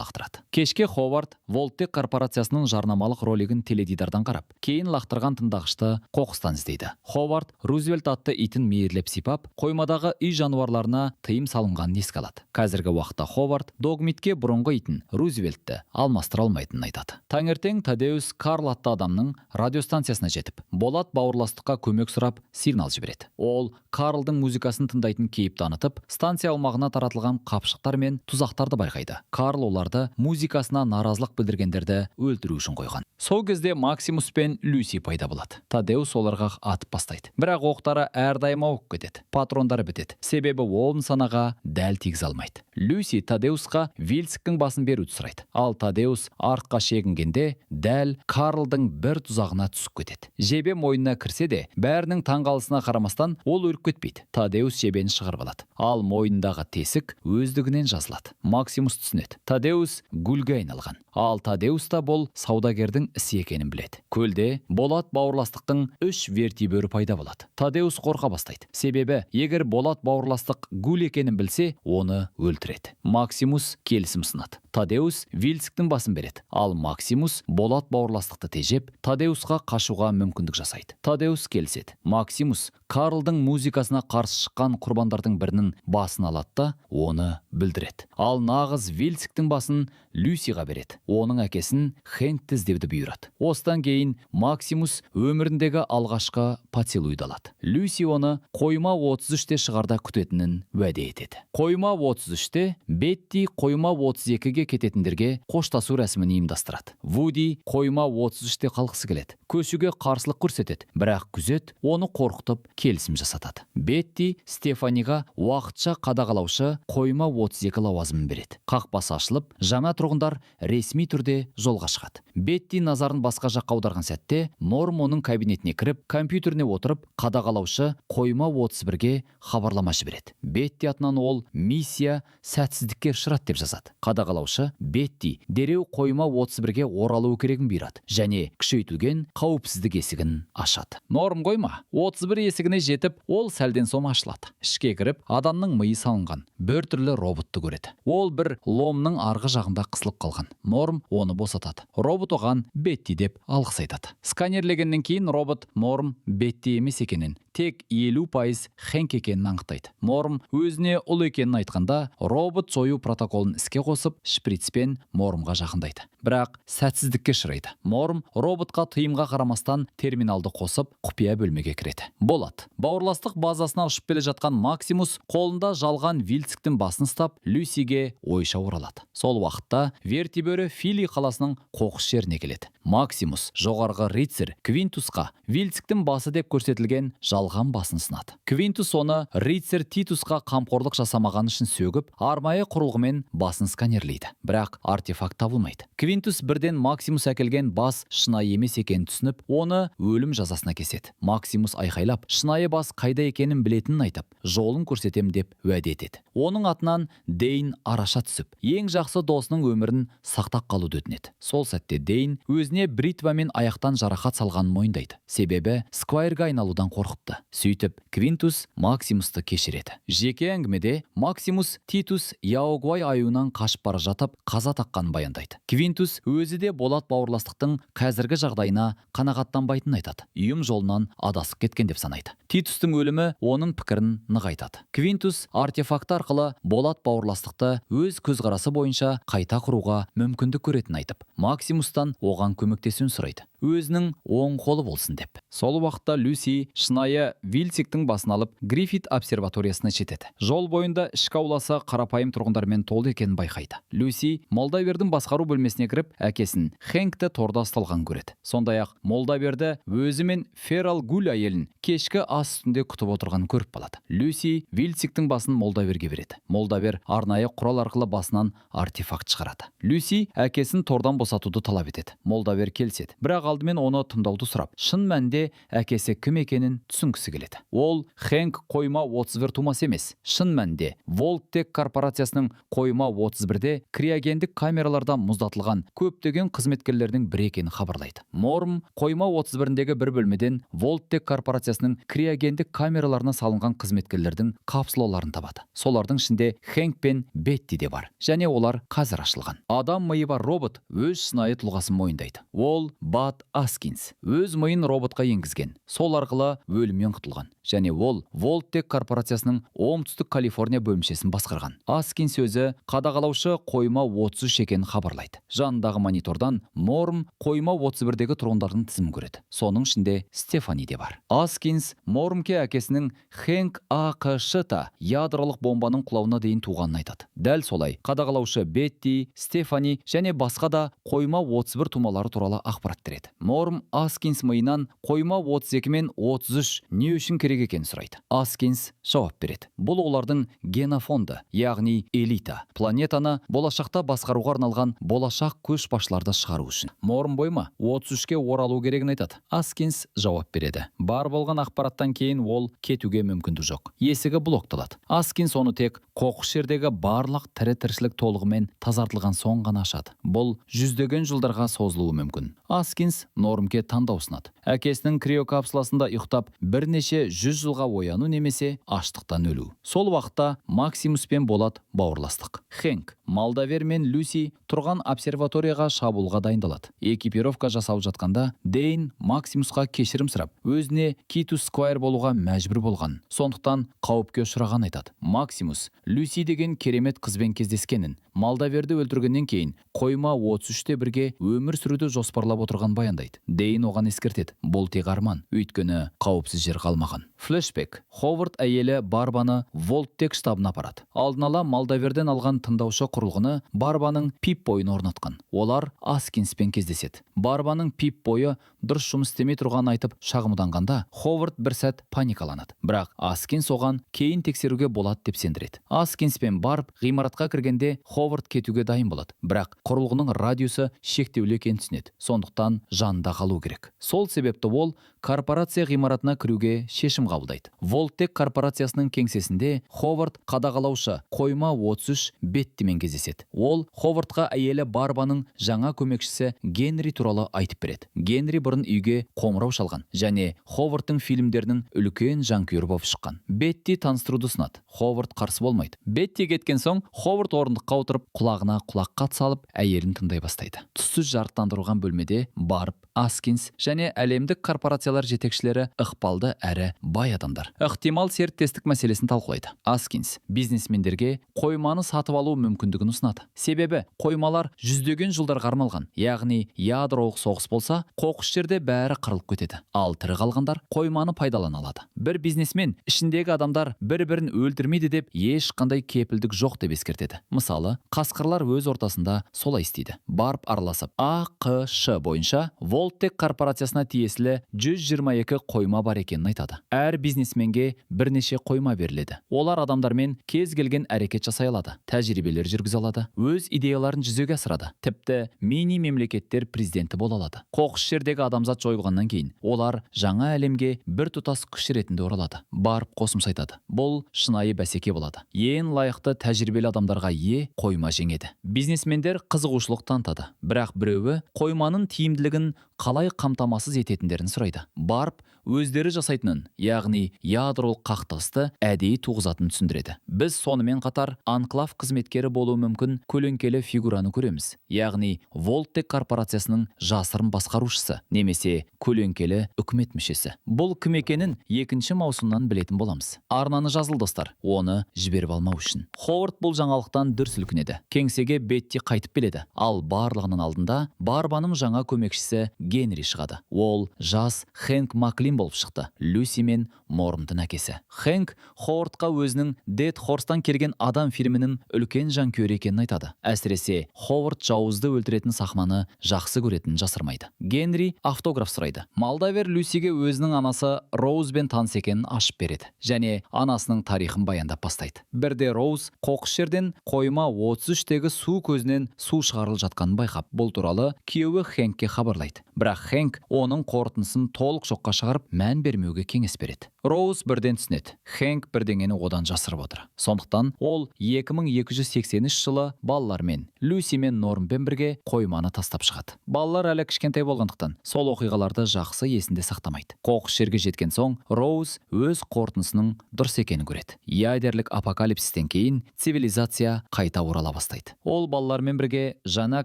лақтырады. Кешке Ховард Волтек корпорациясының жарнамалық ролигін теледидардан қарап, кейін лақтырған тыңдағышты қоқыстан іздейді. Ховард Рузвельт атты итін мейірлеп сипап, қоймадағы үй жануарларына тыйым салынғанын еске алады. Қазіргі уақытта Ховард Догмитке бұрынғы итін Рузвельтті алмастыра алмайтынын айтады. Таңертең Тадеус Карл атты адамның радиостанциясына жетіп, болат бауырластыққа көмек сұрап сигнал жібереді. Ол Карлдың музыкасын тыңдайтын кейіп танытып, станция аумағына таратылған қапшықтар мен тұзақтарды байқайды. Карл оларды музыкасына наразылық білдіргендерді өлтіру үшін қойған. Сол кезде Максимус пен Люси пайда болады. Тадеус оларға атып бастайды. Бірақ оқтары әрдайым ауып кетеді. Патрондары бітеді. Себебі ол нысанаға дәл тигізе алмайды. Люси Тадеусқа Вильсктің басын беруді сұрайды. Ал Тадеус артқа шегінгенде дәл Карлдың бір тұзағына түсіп кетеді. Жебе мойнына кірсе де, бәрінің таңғалысына қарамастан ол өліп кетпейді. Тадеус жебені шығарып алады. Ал мойнындағы тесік өздігінен жазылады. Максимус түсінеді. Тадеус гүлге айналған. Ал Тадеус та бұл саудагердің ісі екенін біледі. Көлде болат бауырластықтың 3 вертибөрі пайда болады. Тадеус қорқа бастайды. Себебі, егер болат бауырластық гүл екенін білсе, оны өлтіреді. Максимус келісім сынады. Тадеус Вильсктің басын береді. Ал Максимус болат бауырластықты тежеп, Тадеусқа қашуға мүмкіндік жасайды. Тадеус келіседі. Максимус Карлдың музыкасына қарсы шыққан құрбандардың бірінің басын алады да, оны бүлдіреді. Ал нағыз Вильсктің басын Люсиға береді. Оның әкесін Хэнкті іздеуді бұйырады. Осыдан кейін Максимус өміріндегі алғашқы поцелуйды алады. Люси оны қойма 33-те шығарда күтетінін уәде етеді. Қойма 33-те Бетти қойма 32-ге кететіндерге қоштасу рәсімін ұйымдастырады. Вуди қойма 33-те қалғысы келеді. Көшуге қарсылық көрсетеді, бірақ күзет оны қорқытып келісім жасатады. Бетти Стефаниға уақытша қадағалаушы қойма 32 лауазымын береді. Қақпасы ашылып, жаңа тұрғындар ресми түрде жолға шығады. Бетти назарын басқа жаққа аударған сәтте, Норм оның кабинетіне кіріп, компьютеріне отырып, қадағалаушы қойма 31-ге хабарлама жібереді. Бетти атынан ол миссия сәтсіздікке ұшырады деп жазады. Қадағалаушы Бетти дереу қойма 31-ге оралуы керегін бұйырады және күшейтілген қауіпсіздік есігін ашады. Норм қойма 31 есігіне жетіп, ол сәлден соң ашылады. Ішке кіріп, адамның миы салынған бір түрлі роботты көреді. Ол бір ломның арғы жағында қысылып қалған. Норм оны босатады. Робот оған Бетти деп алғыс айтады. Сканерлегеннен кейін робот Норм Бетти емес екенін, тек 50% Хэнк екенін анықтайды. Норм өзіне ұл екенін айтқанда, робот жою протоколын іске қосып, шприцпен Нормға жақындайды. Бірақ сәтсіздікке ұшырайды. Норм роботқа тыйымға қарамастан терминалды қосып, құпия бөлмеге кіреді. Болады. Бауырластық базасына ұшып келе жатқан Максимус қолында жалған Вильсктің басын ұстап, Люсиге ойша оралады. Сол уақытта вертибөрі Фили қаласының қоқыс жеріне келеді. Максимус жоғарғы рицарь Квинтусқа Вильсктің басы деп көрсетілген жалған басын сынады. Квинтус оны рицарь Титусқа қамқорлық жасамаған үшін сөгіп, арнайы құрылғымен басын сканерлейді. Бірақ артефакт табылмайды. Квинтус бірден Максимус әкелген бас шынайы емес екенін түсініп, оны өлім жазасына кеседі. Максимус айқайлап, шынайы бас қайда екенін білетінін айтып, жолын көрсетем деп уәде етеді. Оның атынан Дейн араша түсіп, ең жақсы досының өмірін сақтап қалуды өтінеді. Сол сәтте Дейн өзіне бритвамен аяқтан жарақат салғанын мойындайды. Себебі Сквайрға айналудан қорқыпты. Сөйтіп, Квинтус Максимусты кешіреді. Жеке әңгімеде Максимус Титус Яогвай аюынан қашып бара жатып, қаза таққанын баяндайды. Квинтус өзі де болат бауырластықтың қазіргі жағдайына қанағаттанбайтынын айтады. Үйім жолынан адасып кеткен деп санайды. Титустың өлімі оның пікірін нығайтады. Квинтус артефакты арқылы болат бауырластықты өз көзқарасы бойынша қайта құруға мүмкіндік көретінін айтып, Максимустан оған көмектесуін сұрайды, өзінің оң қолы болсын деп. Сол уақытта Люси шынайы Вильсиктің басын алып Гриффит обсерваториясына жетеді. Жол бойында ішкі ауласы қарапайым тұрғындармен толды екенін байқайды. Люси Молдавердің басқару бөлмесіне кіріп, әкесін Хэнкті торда ұсталған көреді. Сондай-ақ Молдаверді өзі мен Ферал Гуль әйелін кешкі ас үстінде күтіп отырғанын көріп қалады. Люси Вильсиктің басын Молдаверге береді. Молдавер арнайы құрал арқылы басынан артефакт шығарады. Люси әкесін тордан босатуды талап етеді. Молдавер келіседі. Бірақ алдымен оны тыңдауды сұрап, шын мәнінде әкесі кім екенін түсінгісі келеді. Ол Хэнк қойма 31 тумасы емес. Шын мәнінде Волттек корпорациясының қойма 31-де криогендік камераларда мұздатылған көптеген қызметкерлердің бір екенін хабарлайды. Морм қойма 31-дегі бір бөлмеден Волттек корпорациясының криогендік камераларына салынған қызметкерлердің капсулаларын табады. Солардың ішінде Хэнк пен Бетти де бар, және олар қазір ашылған. Адам миы бар робот өз шынайы тұлғасын мойындайды. Ол Бат Аскинс өз миын роботқа енгізген. Сол арқылы өлімнен құтылған. Және ол Волттек корпорациясының оңтүстік Калифорния бөлімшесін басқарған. Аскинс өзі қадағалаушы қойма 33 екенін хабарлайды. Жанындағы монитордан Морм қойма 31-дегі тұрғындардың тізімін көреді. Соның ішінде Стефани де бар. Аскинс Мормке әкесінің Хэнк АКШ-та ядролық бомбаның құлауына дейін туғанын айтады. Дәл солай қадағалаушы Бетти, Стефани және басқа да қойма 31 тумалары туралы ақпарат береді. Морм Аскинс миынан қойма 32 мен 33 не үшін керек екенін сұрайды. Аскинс жауап береді. Бұл олардың генофонды, яғни элита. Планетаны болашақта басқаруға арналған болашақ көшбасшыларды шығару үшін. Морм бойма 33-ке оралу керегін айтады. Аскинс жауап береді. Бар болған ақпараттан кейін ол кетуге мүмкіндігі жоқ. Есігі блокталады. Аскинс оны тек қоқыс жердегі барлық тірі тіршілік толығымен тазартылған соң ғана ашады. Бұл жүздеген жылдарға созылуы мүмкін. Аскинс Нормке таңдау ұсынады. Әкесінің криокапсуласында ұйықтап бірнеше 100 жылға ояну немесе аштықтан өлу. Сол уақытта Максимус пен болат бауырластық. Хэнк, Молдавер мен Люси тұрған обсерваторияға шабуылға дайындалады. Экипировка жасалып жатқанда Дейн Максимусқа кешірім сұрап, өзіне Титус Сквайр болуға мәжбүр болған. Сондықтан қауіпке ұшыраған айтады. Максимус Люси деген керемет қызбен кездескенін, Молдаверді өлтіргеннен кейін қойма 33-те бірге өмір сүруді жоспарлап отырған баяндайды. Дейн оған ескертеді. Бұл тек арман, өйткені қауіпсіз жер қалмаған. Флешбек. Ховард әйелі Барбаны Волттек штабына апарады. Алдын ала Молдаверден алған тыңдаушы құрылғыны Барбаның пип бойына орнатқан. Олар Аскинспен кездеседі. Барбаның пип бойы дұрыс жұмыс істемей тұрғанын айтып шағымданғанда, Ховард бір сәт паникаланады. Бірақ Аскинс оған кейін тексеруге болады деп сендіреді. Аскинспен Барб ғимаратқа кіргенде Ховард кетуге дайын болады. Бірақ құрылғының радиусы шектеулі екенін түсінеді. Сондықтан жанында қалу керек. Сол себепті ол корпорация ғимаратына кіруге шешім қабылдайды. Волттек корпорациясының кеңсесінде Ховард қадағалаушы қойма 33 Беттимен кездеседі. Ол Ховардқа әйелі Барбаның жаңа көмекшісі Генри туралы айтып береді. Генри бұрын үйге қоңырау шалған және Ховардтың фильмдерінің үлкен жанкүйері болып шыққан. Бетти таныстыруды ұсынады. Ховард қарсы болмайды. Бетти кеткен соң Ховард орындыққа отырып, құлағына құлаққат салып, әйелін тыңдай бастайды. Түссіз жарықтандырылған бөлмеде Барб, Аскинс және әлемдік корпорациялар жетекшілері ықпалды әрі бай адамдар ықтимал серіктестік мәселесін талқылайды. Аскинс бизнесмендерге қойманы сатып алу мүмкіндігін ұсынады. Себебі қоймалар жүздеген жылдарға арналған, яғни ядролық соғыс болса, қоқыс жерде бәрі қырылып кетеді. Ал тірі қалғандар қойманы пайдалана алады. Бір бизнесмен ішіндегі адамдар бір-бірін өлтірмейді деп ешқандай кепілдік жоқ деп ескертеді. Мысалы, қасқырлар өз ортасында солай істейді. Барып араласып, АқШ бойынша Волтек корпорациясына тиесілі 122 қойма бар екенін айтады. Әр бизнесменге бірнеше қойма беріледі. Олар адамдармен кез келген әрекет жасай алады, тәжірибелер жүргізе алады, өз идеяларын жүзеге асырады. Тіпті мини мемлекеттер президенті бола алады. Қоқыс жердегі адамзат жойылғаннан кейін олар жаңа әлемге бір тұтас күш ретінде оралады. Барып қосымша айтады. Бұл шынайы бәсеке болады. Ең лайықты тәжірибелі адамдарға ие қойма жеңеді. Бизнесмендер қызығушылық танытады. Бірақ біреуі қойманың тиімділігін қалай қамтамасыз ететіндерін сұрайды. Барып өздері жасайтынын, яғни ядролық қақтығысты әдейі туғызатынын түсіндіреді. Біз сонымен қатар анклав қызметкері болуы мүмкін көлеңкелі фигураны көреміз. Яғни Волтек корпорациясының жасырын басқарушысы немесе көлеңкелі үкімет мүшесі. Бұл кім екенін 2 маусымнан білетін боламыз. Арнаны жазыл достар, оны жіберіп алмау үшін. Ховард бұл жаңалықтан дүр сілкінеді. Кеңсеге Бетти қайтып келеді. Ал барлығының алдында Барбаның жаңа көмекшісі Генри шығады. Ол жас Хэнк Маклин болып шықты. Люси мен Мормдың әкесі. Хэнк Ховардқа өзінің Дед Хорстан келген адам фильмінің үлкен жанкүйері екенін айтады. Әсіресе Ховард жауызды өлтіретін сахнаны жақсы көретінін жасырмайды. Генри автограф сұрайды. Малдавер Люсиге өзінің анасы Роузбен таныс екенін ашып береді және анасының тарихын баяндап бастайды. Бірде Роуз қоқыс жерден қойма 33-тегі су көзінен су шығарылып жатқанын байқап, бұл туралы күйеуі Хэнкке хабарлайды. Бірақ Хэнк оның қорытындысын толық жоққа шығарып, мән бермеуге кеңес береді. Роуз бірден түсінеді. Хэнк бірдеңені одан жасырып отыр. Сондықтан ол 2283 жылы балалармен, Люси мен Нормбен бірге қойманы тастап шығады. Балалар әлі кішкентай болғандықтан сол оқиғаларды жақсы есінде сақтамайды. Қоқыс жерге жеткен соң, Роуз өз қорытындысының дұрыс екенін көреді. Ядерлік апокалипсистен кейін цивилизация қайта орала бастайды. Ол балалармен бірге жаңа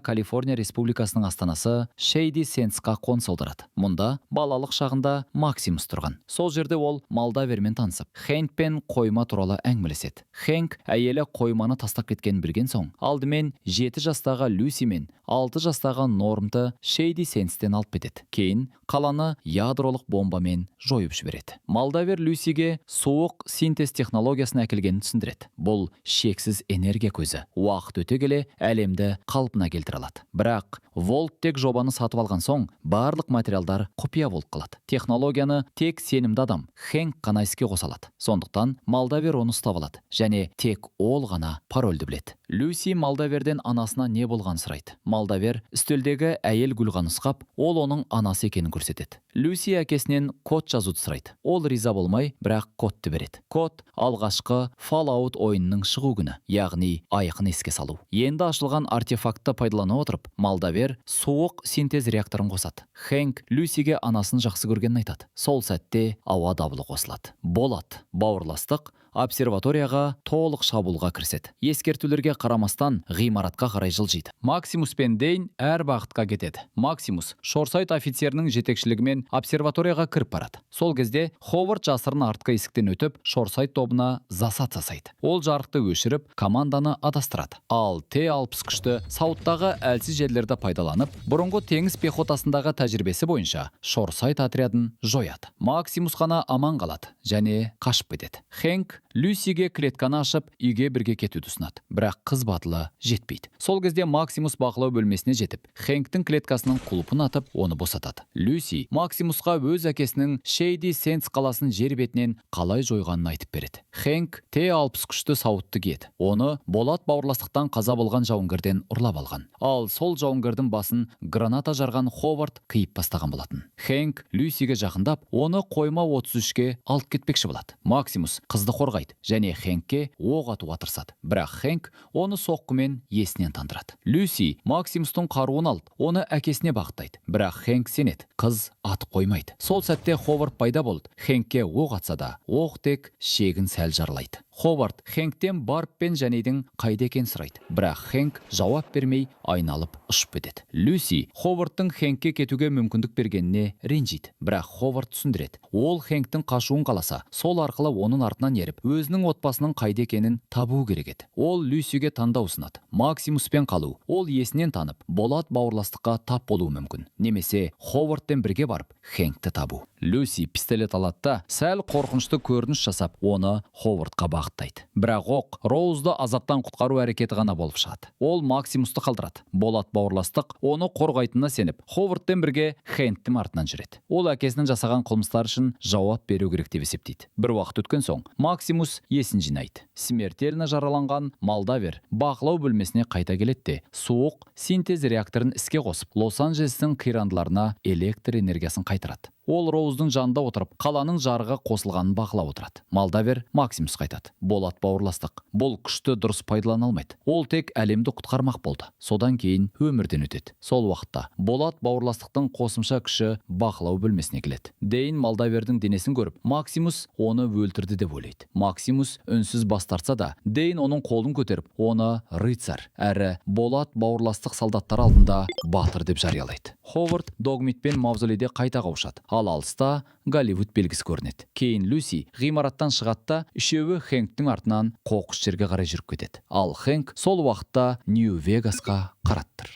Калифорния республикасының астанасы Шейди Сенсқа қоныс аударады. Мұнда балалық шағында Максимус тұрған. Сол жерде ол Малдавермен танысып, Хэнкпен қойма туралы әңгімелеседі. Хэнк әйелі қойманы тастап кеткенін білген соң, алдымен 7 жастағы Люси мен 6 жастағы Нормды Шейди Сенстен алып кетеді. Кейін қаланы ядролық бомбамен жойып жібереді. Малдавер Люсиге суық синтез технологиясын әкелгенін түсіндіреді. Бұл шексіз энергия көзі. Уақыт өте келе әлемді қалпына келтіре алады. Бірақ Волтек жобаны сатып алған соң, барлық материалдар құпия болып қалады. Технологияны тек сенімді адам Хэнк қана іске қоса алады. Сондықтан Малдавер оны ұстап алады және тек ол ғана парольді біледі. Люси Малдаверден анасына не болған сұрайды. Малдавер үстелдегі әйел гүлға нұсқап, ол оның анасы екенін көрсетеді. Люси әкесінен код жазуды сұрайды. Ол риза болмай, бірақ кодты береді. Код алғашқы Fallout ойынының шығу күні, яғни айқын еске салу. Енді ашылған артефактты пайдалана отырып, Малдавер суық синтез реакторын қосады. Хэнк Люсиге анасын жақсы көргенін айтады. Сол сәтте ауа дабылы қосылады. Болады. Бауырластық обсерваторияға толық шабуылға кіріседі. Ескертулерге қарамастан ғимаратқа қарай жылжиды. Максимус пен Дейн әр бағытқа кетеді. Максимус Шорсайт офицерінің жетекшілігімен обсерваторияға кіріп барады. Сол кезде Ховард жасырын артқы есіктен өтіп, Шорсайт тобына засад жасайды. Ол жарықты өшіріп, команданы адастырады. Ал Т-60 күшті Сауыттағы әлсіз жерлерді пайдаланып, бұрынғы теңіз пехотасындағы тәжірибесі бойынша Шорсайт отрядын жояды. Максимус қана аман қалады және қашып кетеді. Хэнк Люсиге клетканы ашып, үйге бірге кетуді ұсынады. Бірақ қыз батылы жетпейді. Сол кезде Максимус бақылау бөлмесіне жетіп, Хэнктің клеткасының құлпын атып, оны босатады. Люси Максимусқа өз әкесінің Шейди Сенс қаласын жер бетінен қалай жойғанын айтып береді. Хэнк Т-60 күшті сауытты киеді. Оны болат бауырластықтан қаза болған жауынгерден ұрлап алған. Ал сол жауынгердің басын граната жарған Ховард қиып бастаған болатын. Хэнк Люсиге жақындап, оны қойма 33-ке алып кетпекші болады. Максимус қызды қорғайды және Хэнкке оқ атуға тырысады. Бірақ Хэнк оны соққымен есінен тандырады. Люси Максимустың қаруын алып, оны әкесіне бағыттайды. Бірақ Хэнк сенеді. Қыз атып қоймайды. Сол сәтте Ховард пайда болды. Хэнкке оқ атса да, оқ тек шегін сәл жарылайды. Ховард Хэнктен барып пен Жанейдің қайда екенін сұрайды. Бірақ Хэнк жауап бермей айналып ұшып кетеді. Люси Ховардтың Хэнкке кетуге мүмкіндік бергеніне ренжиді. Бірақ Ховард түсіндіреді. Ол Хэнктің қашуын қаласа, сол арқылы оның артынан еріп, өзінің отбасының қайда екенін табу керек еді. Ол Люсиге таңдау ұсынады. Максимуспен қалу. Ол есінен танып, болат бауырластыққа тап болуы мүмкін. Немесе Ховардтен бірге барып, Хэнкті табу. Люси пистолет алады да сәл қорқынышты көрініс жасап, оны Ховардқа бағыттайды. Бірақ оқ Роузды азаптан құтқару әрекеті ғана болып шығады. Ол Максимусты қалдырады. Болат бауырластық оны қорғайтынына сеніп, Ховардтен бірге Хэнктің артынан жүреді. Ол әкесінің жасаған қылмыстары үшін жауап беру керек деп есептейді. Бір уақыт өткен соң Максимус есін жинайды. Смертельно жараланған Молдавер бақылау бөлмесіне қайта келеді де, суық синтез реакторын іске қосып, Лос-Анджелестің қирандыларына электр энергиясын қайтарады. Ол Роуздың жанында отырып, қаланың жарығы қосылғанын бақылап отырады. Молдавер Максимус қайтады. Болат бауырластық. Бұл күшті дұрыс пайдалана алмайды. Ол тек әлемді құтқармақ болды. Содан кейін өмірден өтеді. Сол уақытта болат бауырластықтың қосымша күші бақылау бөлмесіне келеді. Дейн Молдавердің денесін көріп, Максимус оны өлтірді деп ойлайды. Максимус үнсіз бас тартса да, Дейн оның қолын көтеріп, оны рыцарь әрі болат бауырластық солдаттар алдында батыр деп жариялайды. Ховард Догмит пен Мавзолейде қайта қауышады. Ал алыста Голливуд белгісі көрінеді. Кейін Люси ғимараттан шығады да, үшеуі Хэнктің артынан қоқыс жерге қарай жүріп кетеді. Ал Хэнк сол уақытта Нью-Вегасқа қарап тұр.